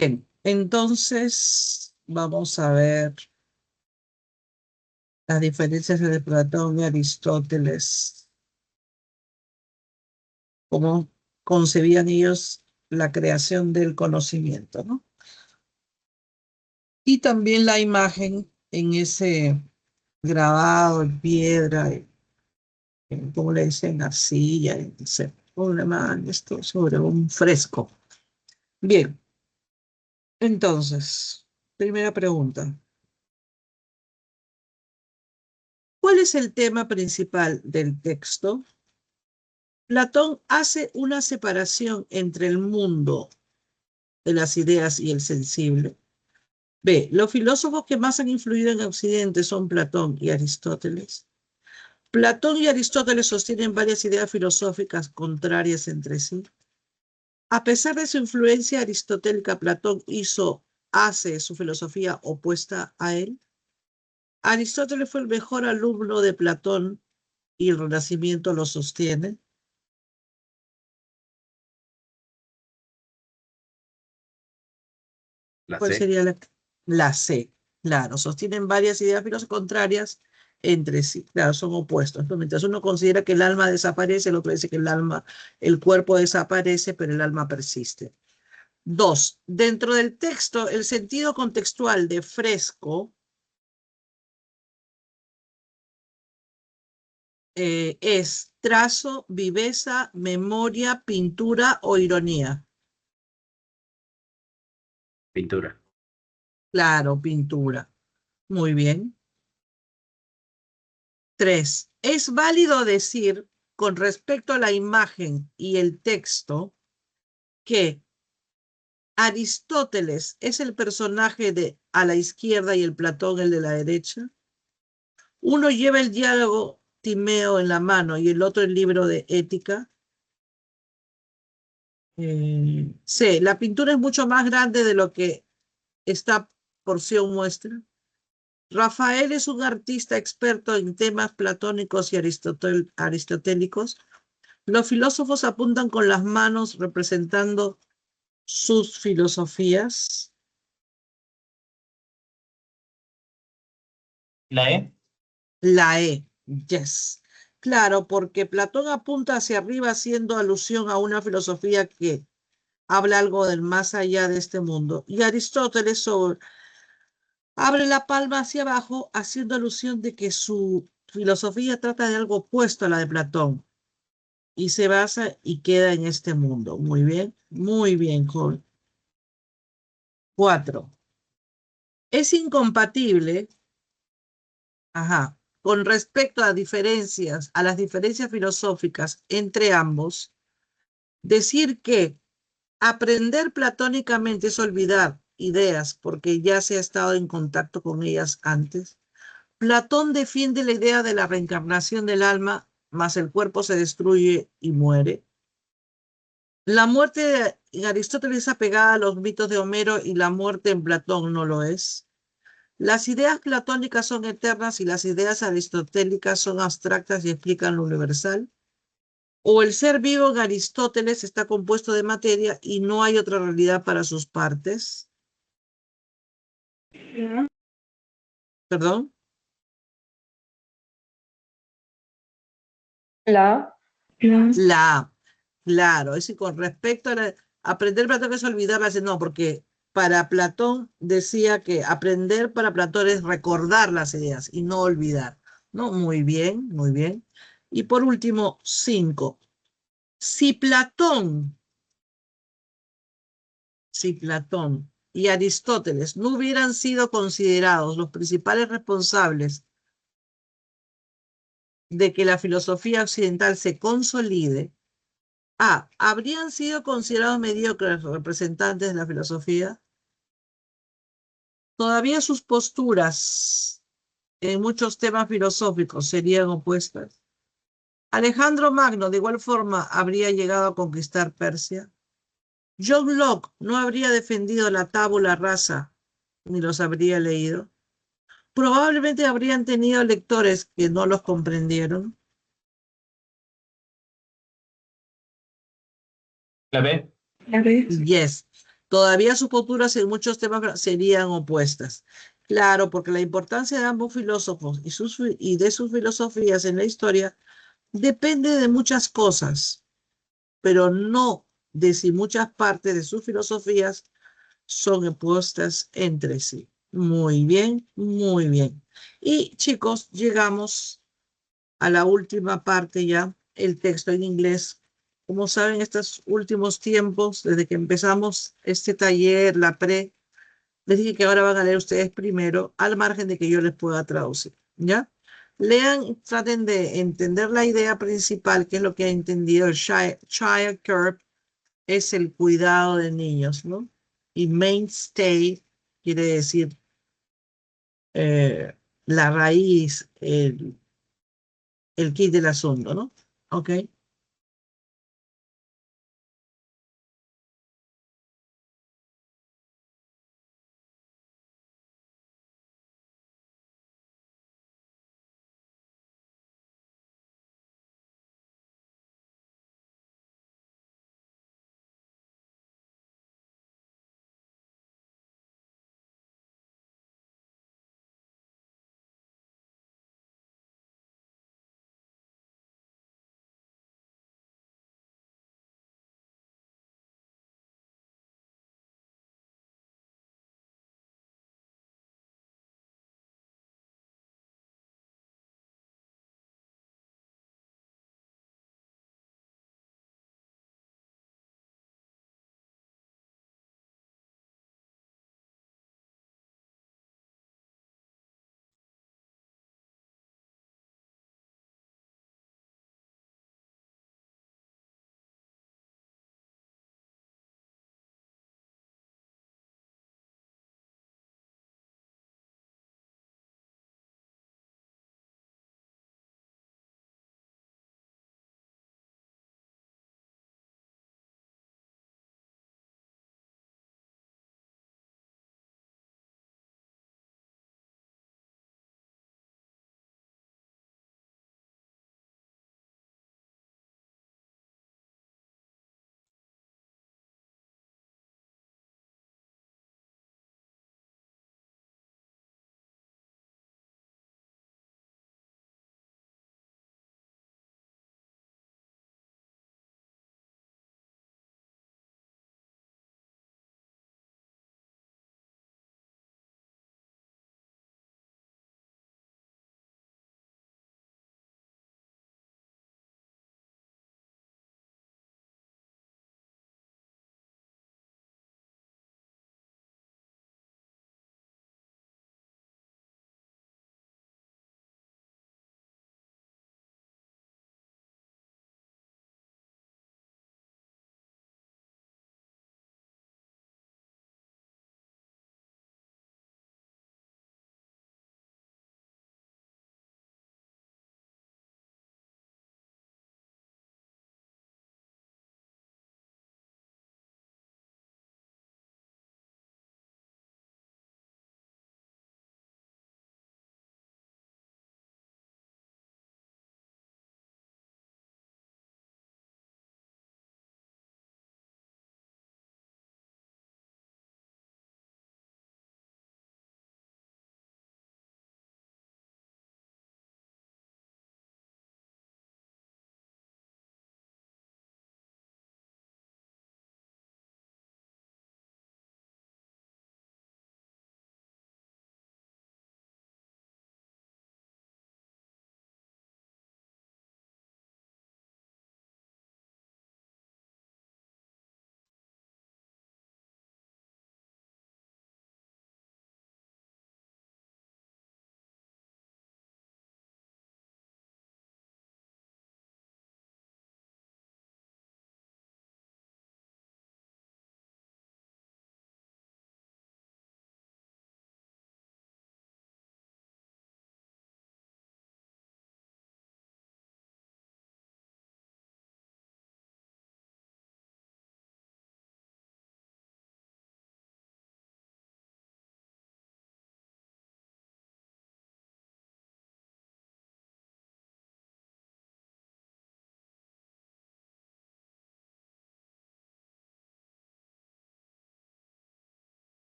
Bien, entonces vamos a ver las diferencias entre Platón y Aristóteles, cómo concebían ellos la creación del conocimiento, ¿no? Y también la imagen en ese grabado en piedra, ¿cómo le dicen? Arcilla, esto sobre un fresco. Bien, entonces, primera pregunta. ¿Cuál es el tema principal del texto? Platón hace una separación entre el mundo de las ideas y el sensible. B. Los filósofos que más han influido en Occidente son Platón y Aristóteles. Platón y Aristóteles sostienen varias ideas filosóficas contrarias entre sí. A pesar de su influencia aristotélica, Platón hace su filosofía opuesta a él. Aristóteles fue el mejor alumno de Platón y el Renacimiento lo sostiene. La ¿Cuál C. sería la C? Claro, sostienen varias ideas filosóficas contrarias entre sí. Claro, son opuestos, ¿no? Mientras uno considera que el alma desaparece, el otro dice que el cuerpo desaparece, pero el alma persiste. 2. Dentro del texto, el sentido contextual de fresco es trazo, viveza, memoria, pintura o ironía. Pintura. Claro, pintura. Muy bien. 3. Es válido decir, con respecto a la imagen y el texto, que Aristóteles es el personaje de a la izquierda y el Platón el de la derecha. Uno lleva el diálogo Timeo en la mano y el otro el libro de ética. C. La pintura es mucho más grande de lo que esta porción muestra. Rafael es un artista experto en temas platónicos y aristotélicos. Los filósofos apuntan con las manos representando sus filosofías. La E. La E, yes. Claro, porque Platón apunta hacia arriba haciendo alusión a una filosofía que habla algo del más allá de este mundo. Y Aristóteles abre la palma hacia abajo haciendo alusión de que su filosofía trata de algo opuesto a la de Platón y se basa y queda en este mundo. Muy bien, joven. 4. Es incompatible, con respecto a las diferencias filosóficas entre ambos, decir que aprender platónicamente es olvidar ideas porque ya se ha estado en contacto con ellas antes. Platón defiende la idea de la reencarnación del alma, mas el cuerpo se destruye y muere. La muerte en Aristóteles es apegada a los mitos de Homero y la muerte en Platón no lo es. Las ideas platónicas son eternas y las ideas aristotélicas son abstractas y explican lo universal. O el ser vivo en Aristóteles está compuesto de materia y no hay otra realidad para sus partes. La, ¿Perdón? La, la, La A. Claro, es decir, con respecto a aprender Platón es olvidar no, porque para Platón decía que aprender para Platón es recordar las ideas y no olvidar. ¿No? Muy bien, muy bien. Y por último, 5. Si Platón y Aristóteles no hubieran sido considerados los principales responsables de que la filosofía occidental se consolide, A. ¿Habrían sido considerados mediocres representantes de la filosofía? Todavía sus posturas en muchos temas filosóficos serían opuestas. Alejandro Magno, de igual forma, habría llegado a conquistar Persia. John Locke no habría defendido la tabula rasa ni los habría leído. Probablemente habrían tenido lectores que no los comprendieron. La B. la B. Yes. Todavía sus posturas en muchos temas serían opuestas. Claro, porque la importancia de ambos filósofos y de sus filosofías en la historia depende de muchas cosas, pero no de si muchas partes de sus filosofías son opuestas entre sí. Muy bien, muy bien. Y chicos, llegamos a la última parte ya, el texto en inglés. Como saben, estos últimos tiempos, desde que empezamos este taller, la pre, les dije que ahora van a leer ustedes primero, al margen de que yo les pueda traducir, ¿ya? Lean, traten de entender la idea principal, que es lo que ha entendido el child care, es el cuidado de niños, ¿no? Y mainstay quiere decir la raíz, el kit del asunto, ¿no? ¿Ok?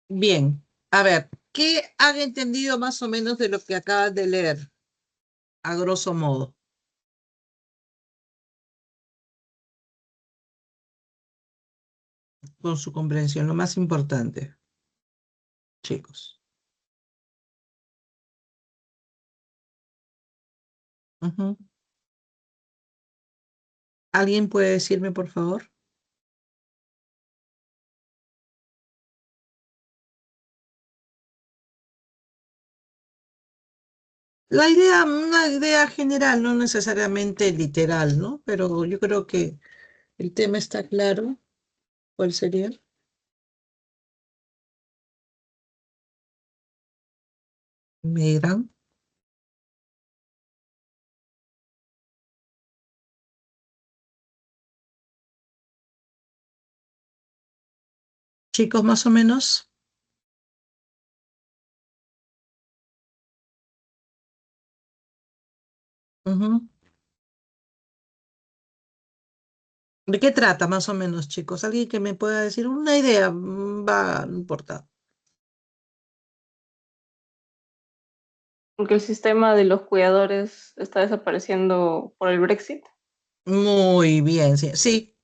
Bien, a ver, ¿qué han entendido más o menos de lo que acabas de leer, a grosso modo, con su comprensión? Lo más importante, chicos. Ujú. ¿Alguien puede decirme, por favor? La idea, una idea general, no necesariamente literal, ¿no? Pero yo creo que el tema está claro. ¿Cuál sería? ¿Me dirán? Chicos, más o menos. Ujú. ¿De qué trata, más o menos, chicos? ¿Alguien que me pueda decir una idea? Va, no importa. Porque el sistema de los cuidadores está desapareciendo por el Brexit. Muy bien, sí, sí,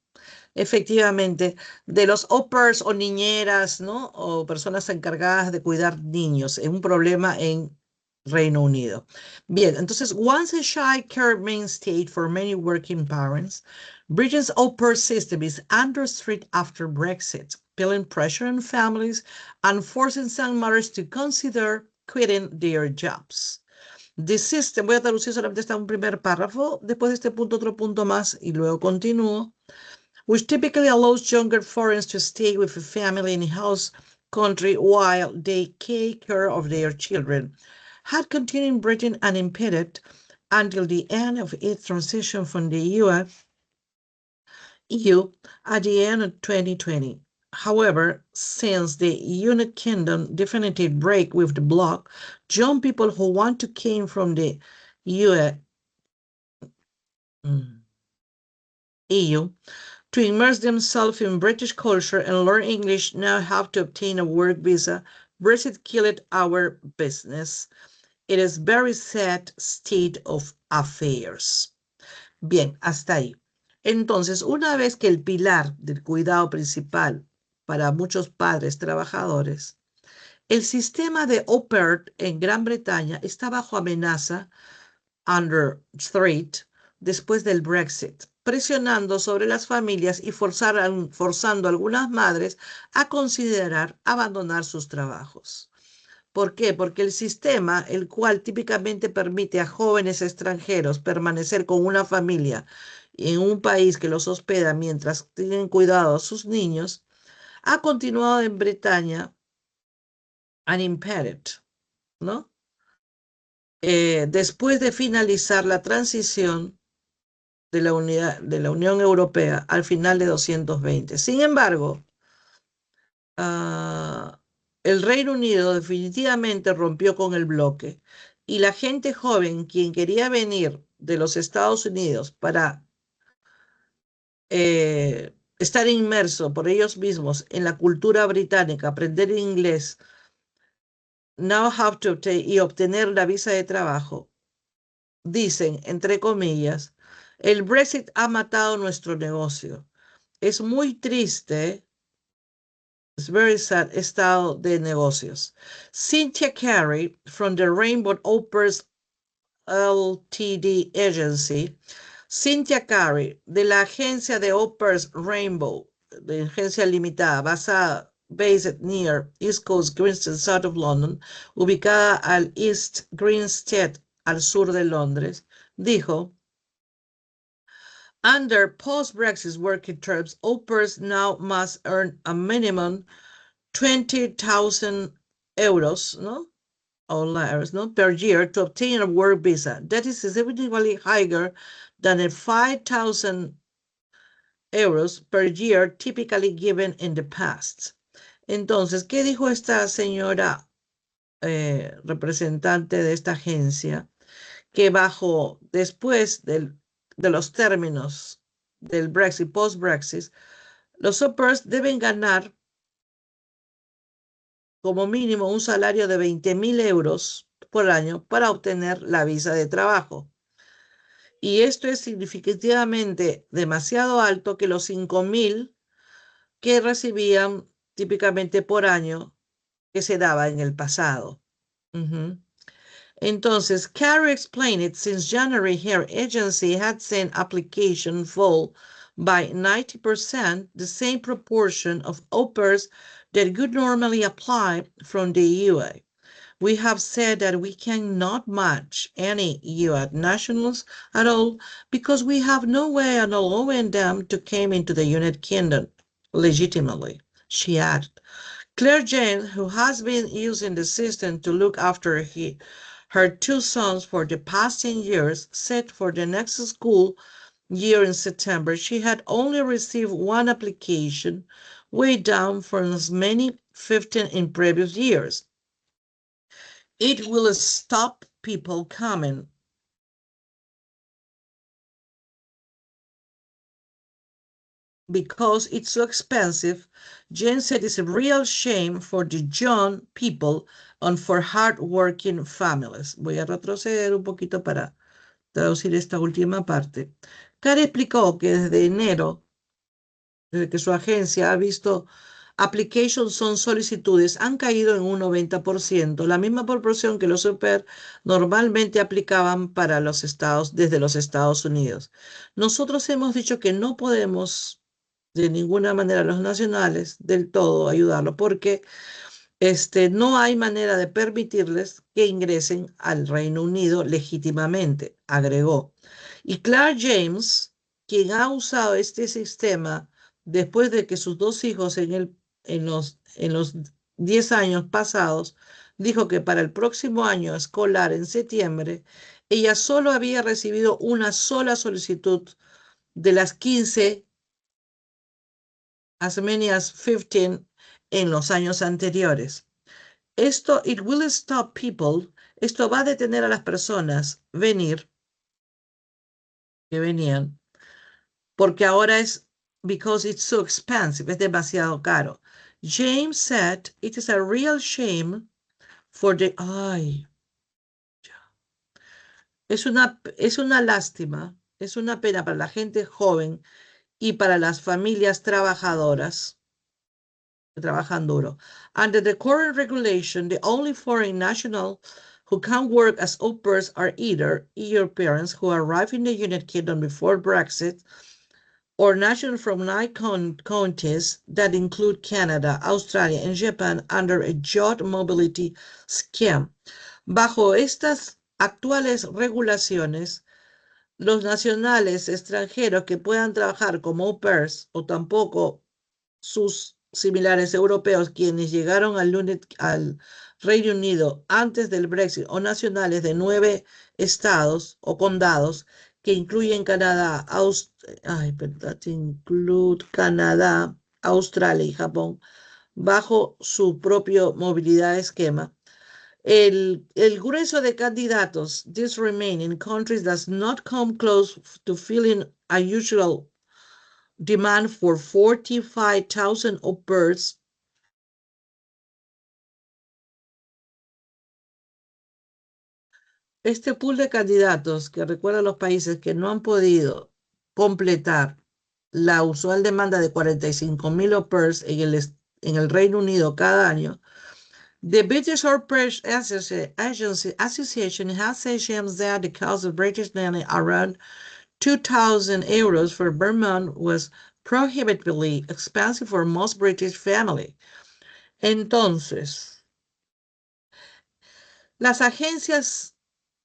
efectivamente, de los au pairs o niñeras, ¿no? O personas encargadas de cuidar niños, es un problema en Reino Unido. Bien, entonces, once a child care mainstay for many working parents, Britain's au pair system is under threat after Brexit, putting pressure on families and forcing some mothers to consider quitting their jobs. The system, voy a traducir solamente hasta un primer párrafo, después de este punto otro punto más y luego continúo, which typically allows younger foreigners to stay with a family in a house country while they take care of their children, had continued in Britain unimpeded until the end of its transition from the EU at the end of 2020. However, since the United Kingdom definitive break with the bloc, young people who want to came from the EU, EU to immerse themselves in British culture and learn English now have to obtain a work visa. Brexit killed our business. It is very sad state of affairs. Bien, hasta ahí. Entonces, una vez que el pilar del cuidado principal para muchos padres trabajadores, el sistema de au pair en Gran Bretaña está bajo amenaza, under threat, después del Brexit, presionando sobre las familias y forzando a algunas madres a considerar abandonar sus trabajos. ¿Por qué? Porque el sistema, el cual típicamente permite a jóvenes extranjeros permanecer con una familia en un país que los hospeda mientras tienen cuidado a sus niños, ha continuado en Bretaña unimpeded, ¿no? Después de finalizar la transición de la Unión Europea al final de 220. Sin embargo, ah, el Reino Unido definitivamente rompió con el bloque y la gente joven, quien quería venir de los Estados Unidos para estar inmerso por ellos mismos en la cultura británica, aprender inglés, now have to y obtener la visa de trabajo, dicen, entre comillas, el Brexit ha matado nuestro negocio. Es muy triste, it's very sad estado de negocios. Cynthia Carey from the Rainbow Opers Ltd agency, Cynthia Carey de la agencia de Opers Rainbow, de agencia limitada, based near East Coast Grinstead, south of London, ubicada al East Grinstead, al sur de Londres, dijo, under post-Brexit working terms, au pairs now must earn a minimum 20,000 euros, no? Dollars, no? Per year to obtain a work visa. That is significantly higher than the 5,000 euros per year typically given in the past. Entonces, ¿qué dijo esta señora representante de esta agencia? Que después de los términos del Brexit, post-Brexit, los au pairs deben ganar como mínimo un salario de 20.000 euros por año para obtener la visa de trabajo. Y esto es significativamente demasiado alto que los 5.000 que recibían típicamente por año que se daba en el pasado. Ujú. Entonces, Carrie explained it since January, her agency had seen application fall by 90%, the same proportion of au pairs that would normally apply from the UA. We have said that we cannot match any UA nationals at all because we have no way of allowing them to come into the United Kingdom legitimately, she added. Claire Jane, who has been using the system to look after her two sons for the past 10 years, said for the next school year in September, she had only received one application, way down from as many 15 in previous years. It will stop people coming. Because it's so expensive, Jane said it's a real shame for the young people and for hard-working families. Voy a retroceder un poquito para traducir esta última parte. Cara explicó que desde enero, desde que su agencia ha visto applications son solicitudes, han caído en un 90%, la misma proporción que los au pair normalmente aplicaban para los desde los Estados Unidos. Nosotros hemos dicho que no podemos de ninguna manera los nacionales del todo ayudarlo, porque no hay manera de permitirles que ingresen al Reino Unido legítimamente, agregó. Y Claire James, quien ha usado este sistema después de que sus dos hijos en los 10 años pasados, dijo que para el próximo año escolar en septiembre, ella solo había recibido una sola solicitud de las 15, as many as 15 en los años anteriores. It will stop people, esto va a detener a las personas que venían, porque ahora because it's so expensive, es demasiado caro. James said it is a real shame for es una lástima, es una pena para la gente joven y para las familias trabajadoras que trabajan duro. Under the current regulation, the only foreign national who can work as au pairs are either EU parents who arrive in the United Kingdom before Brexit or nationals from 9 counties that include Canada, Australia, and Japan under a job mobility scheme. Bajo estas actuales regulaciones, los nacionales extranjeros que puedan trabajar como au pairs o tampoco sus similares europeos quienes llegaron al Reino Unido antes del Brexit o nacionales de 9 estados o condados que incluyen Canadá, Canadá, Australia y Japón bajo su propio movilidad esquema. El grueso de candidatos, this remaining countries, does not come close to filling a usual demand for 45,000 au pairs. Este pool de candidatos que recuerda a los países que no han podido completar la usual demanda de 45.000 au pairs en el Reino Unido cada año, the British Au Pairs Association has said that the cost of British nanny around 2,000 euros for Vermont was prohibitively expensive for most British families. Entonces, las agencias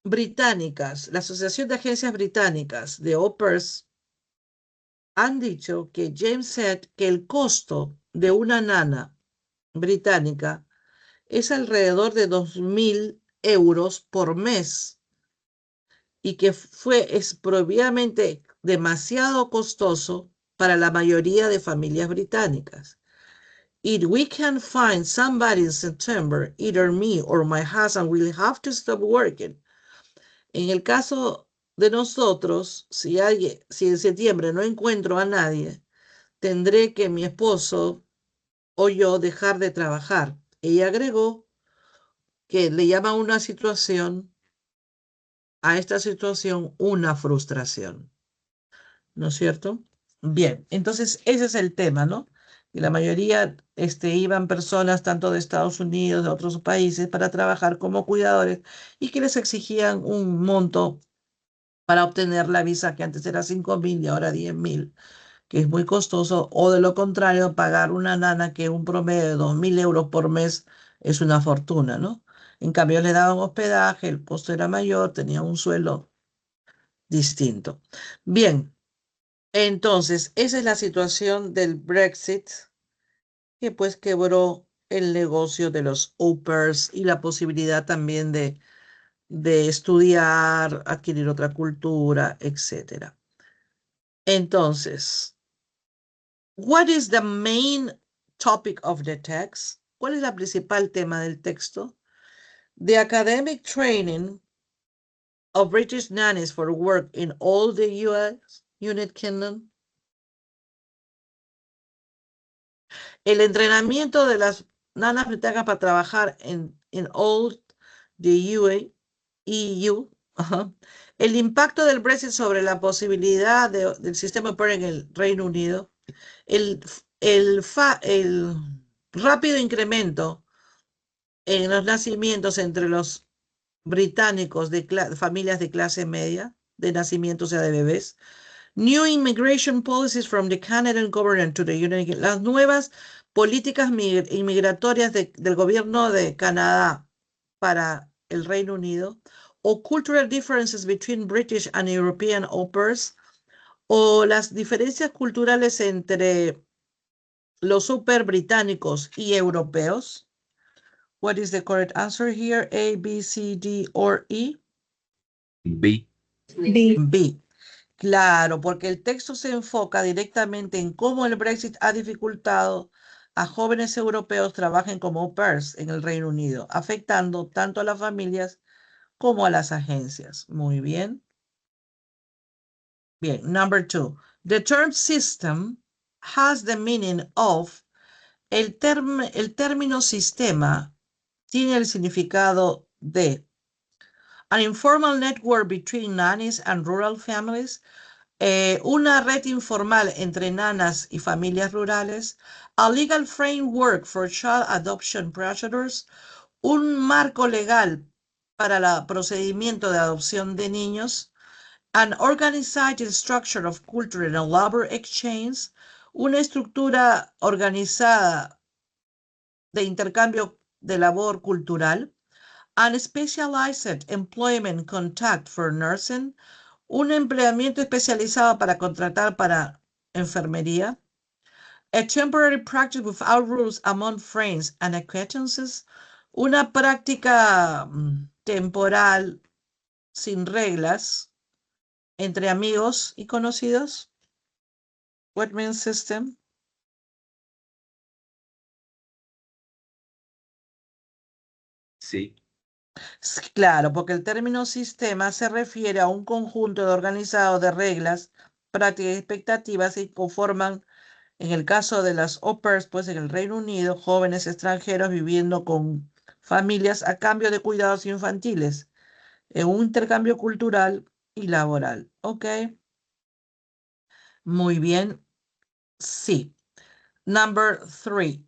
británicas, la Asociación de Agencias Británicas de Au Pairs han dicho que James said que el costo de una nana británica es alrededor de 2.000 euros por mes y que es probablemente demasiado costoso para la mayoría de familias británicas. If we can find somebody in September, either me or my husband will have to stop working. En el caso de nosotros, si en septiembre no encuentro a nadie, tendré que mi esposo o yo dejar de trabajar. ella agregó que le llama a esta situación una frustración. ¿No es cierto? Bien, entonces ese es el tema, ¿no? Y la mayoría iban personas tanto de Estados Unidos, de otros países, para trabajar como cuidadores y que les exigían un monto para obtener la visa que antes era 5.000 y ahora 10.000, que es muy costoso, o de lo contrario, pagar una nana que un promedio de 2.000 euros por mes es una fortuna, ¿no? En cambio, le daban hospedaje, el costo era mayor, tenía un sueldo distinto. Bien, entonces, esa es la situación del Brexit, que pues quebró el negocio de los au pairs y la posibilidad también de estudiar, adquirir otra cultura, etc. Entonces, what is the main topic of the text? ¿Cuál es la principal tema del texto? The academic training of British nannies for work in all the U.S., United Kingdom. El entrenamiento de las nanas británicas para trabajar en all the EU. Ajá. El impacto del Brexit sobre la posibilidad del sistema au pair en el Reino Unido. El rápido incremento en los nacimientos entre los británicos de familias de clase media, de nacimiento, o sea, de bebés. New immigration policies from the Canadian government to the United Kingdom. Las nuevas políticas inmigratorias del gobierno de Canadá para el Reino Unido. O cultural differences between British and European au pairs. O las diferencias culturales entre los au pair británicos y europeos. What is the correct answer here? A, B, C, D, or E? B. B. Claro, porque el texto se enfoca directamente en cómo el Brexit ha dificultado a jóvenes europeos trabajen como au pairs en el Reino Unido, afectando tanto a las familias como a las agencias. Muy bien. Bien, number 2. The term system has the meaning of. El término sistema tiene el significado de an informal network between nannies and rural families. Una red informal entre nanas y familias rurales, a legal framework for child adoption procedures, un marco legal para el procedimiento de adopción de niños, an organized structure of culture and labor exchange, una estructura organizada de intercambio de labor cultural, an specialized employment contact for nursing, un empleamiento especializado para contratar para enfermería, a temporary practice without rules among friends and acquaintances, una práctica temporal sin reglas entre amigos y conocidos. What means system? Sí. Claro, porque el término sistema se refiere a un conjunto de organizado de reglas, prácticas y expectativas que conforman, en el caso de las au pairs, pues en el Reino Unido, jóvenes extranjeros viviendo con familias a cambio de cuidados infantiles, en un intercambio cultural y laboral. ¿Ok? Muy bien. Sí. Number 3.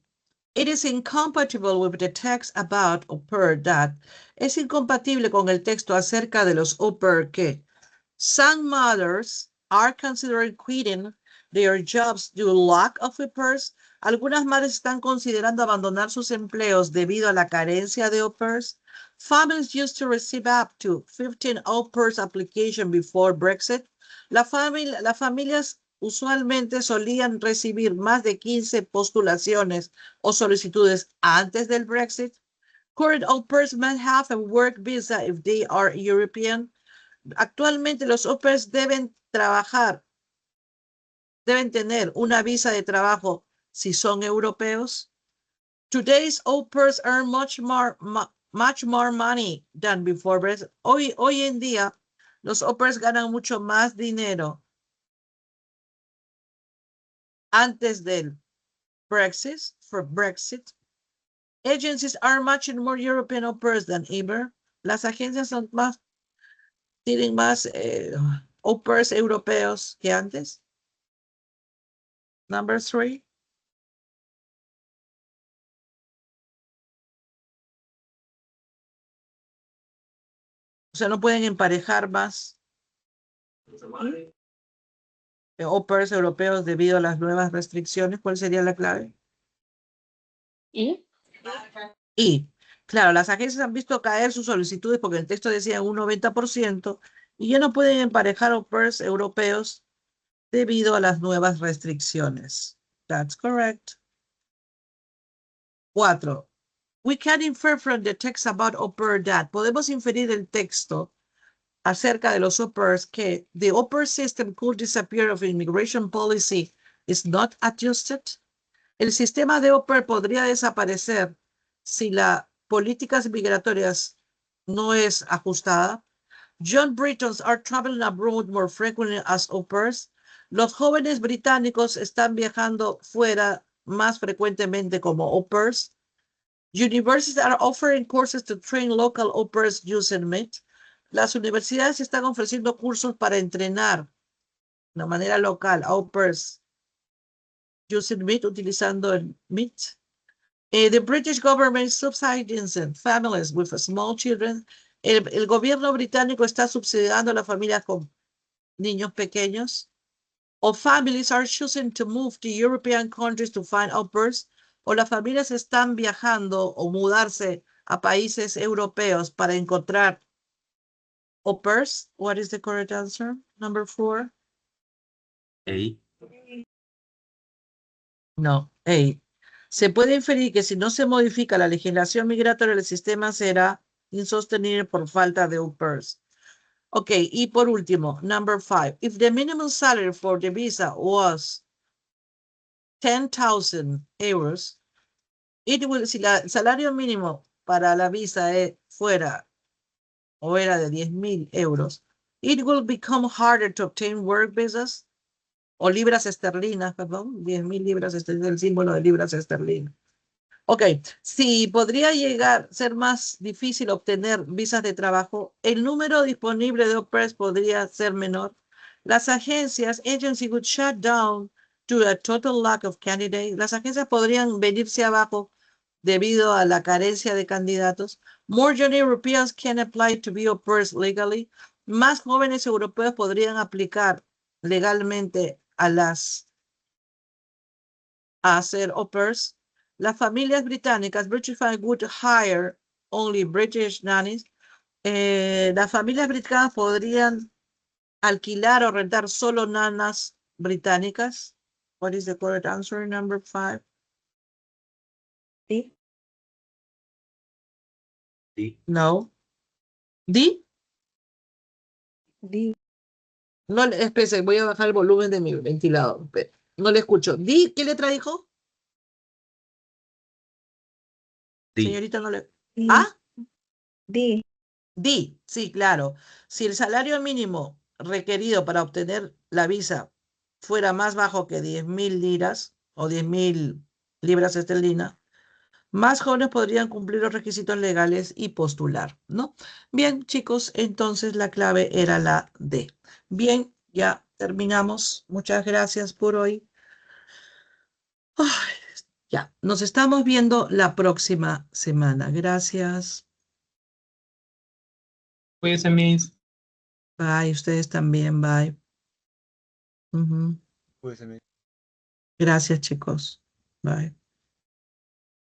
It is incompatible with the text about au pair that. Es incompatible con el texto acerca de los au pair que some mothers are considering quitting their jobs due to lack of au pairs. Algunas madres están considerando abandonar sus empleos debido a la carencia de au pairs. Families used to receive up to 15 au pairs applications before Brexit. Las familias usualmente solían recibir más de 15 postulaciones o solicitudes antes del Brexit. Current au pairs may have a work visa if they are European. Actualmente los au pairs deben tener una visa de trabajo si son europeos. Today's au pairs earn much more money than before Brexit. Hoy en día los au pairs ganan mucho más dinero antes del Brexit. Agencies are much more European au pairs than ever. Las agencias son más, tienen más au pairs europeos que antes. Number 3. O sea, no pueden emparejar más au pairs europeos debido a las nuevas restricciones. ¿Cuál sería la clave? ¿Y? Y, claro, las agencias han visto caer sus solicitudes porque el texto decía un 90% y ya no pueden emparejar au pairs europeos debido a las nuevas restricciones. That's correct. 4. We can infer from the text about au pair that. Podemos inferir del texto acerca de los au pairs que the au pair system could disappear if immigration policy is not adjusted. El sistema de au pair podría desaparecer si las políticas migratorias no es ajustada. Young Britons are traveling abroad more frequently as au pairs. Los jóvenes británicos están viajando fuera más frecuentemente como au pairs. Universities are offering courses to train local au pairs using Meet. Las universidades están ofreciendo cursos para entrenar de manera local au pairs using Meet, utilizando el Meet. The British government subsidies families with small children. El gobierno británico está subsidiando a las familias con niños pequeños. Or families are choosing to move to European countries to find au pairs. O las familias están viajando o mudarse a países europeos para encontrar au pairs. What is the correct answer? Number 4. A. No, A. Se puede inferir que si no se modifica la legislación migratoria, el sistema será insostenible por falta de au pairs. Ok, y por último, number 5. If the minimum salary for the visa was 10,000 euros, si el salario mínimo para la visa fuera o era de 10,000 euros, it will become harder to obtain work visas o libras esterlinas, perdón, 10,000 libras, este es el símbolo de libras esterlinas. Ok, si podría llegar a ser más difícil obtener visas de trabajo, el número disponible de au pairs podría ser menor. Las agencias, agency would shut down to a total lack of candidates. Las agencias podrían venirse abajo debido a la carencia de candidatos. More young Europeans can apply to be au pairs legally. Más jóvenes europeos podrían aplicar legalmente a ser au pairs. Las familias británicas, British families would hire only British nannies. Las familias británicas podrían alquilar o rentar solo nanas británicas. What is the correct answer? Number 5. ¿Sí? D. No. D. D. No, espérese, voy a bajar el volumen de mi ventilador. No le escucho. D, ¿qué letra dijo? D. Señorita, no le... D. ¿Ah? D. D, sí, claro. Si el salario mínimo requerido para obtener la visa fuera más bajo que 10,000 liras o 10,000 libras esterlinas, más jóvenes podrían cumplir los requisitos legales y postular, ¿no? Bien, chicos, entonces la clave era la D. Bien, ya terminamos. Muchas gracias por hoy. Ay, ya, nos estamos viendo la próxima semana. Gracias. Cuídense, mis. Bye, ustedes también, bye. Ujú. Pues, Gracias, chicos. Bye.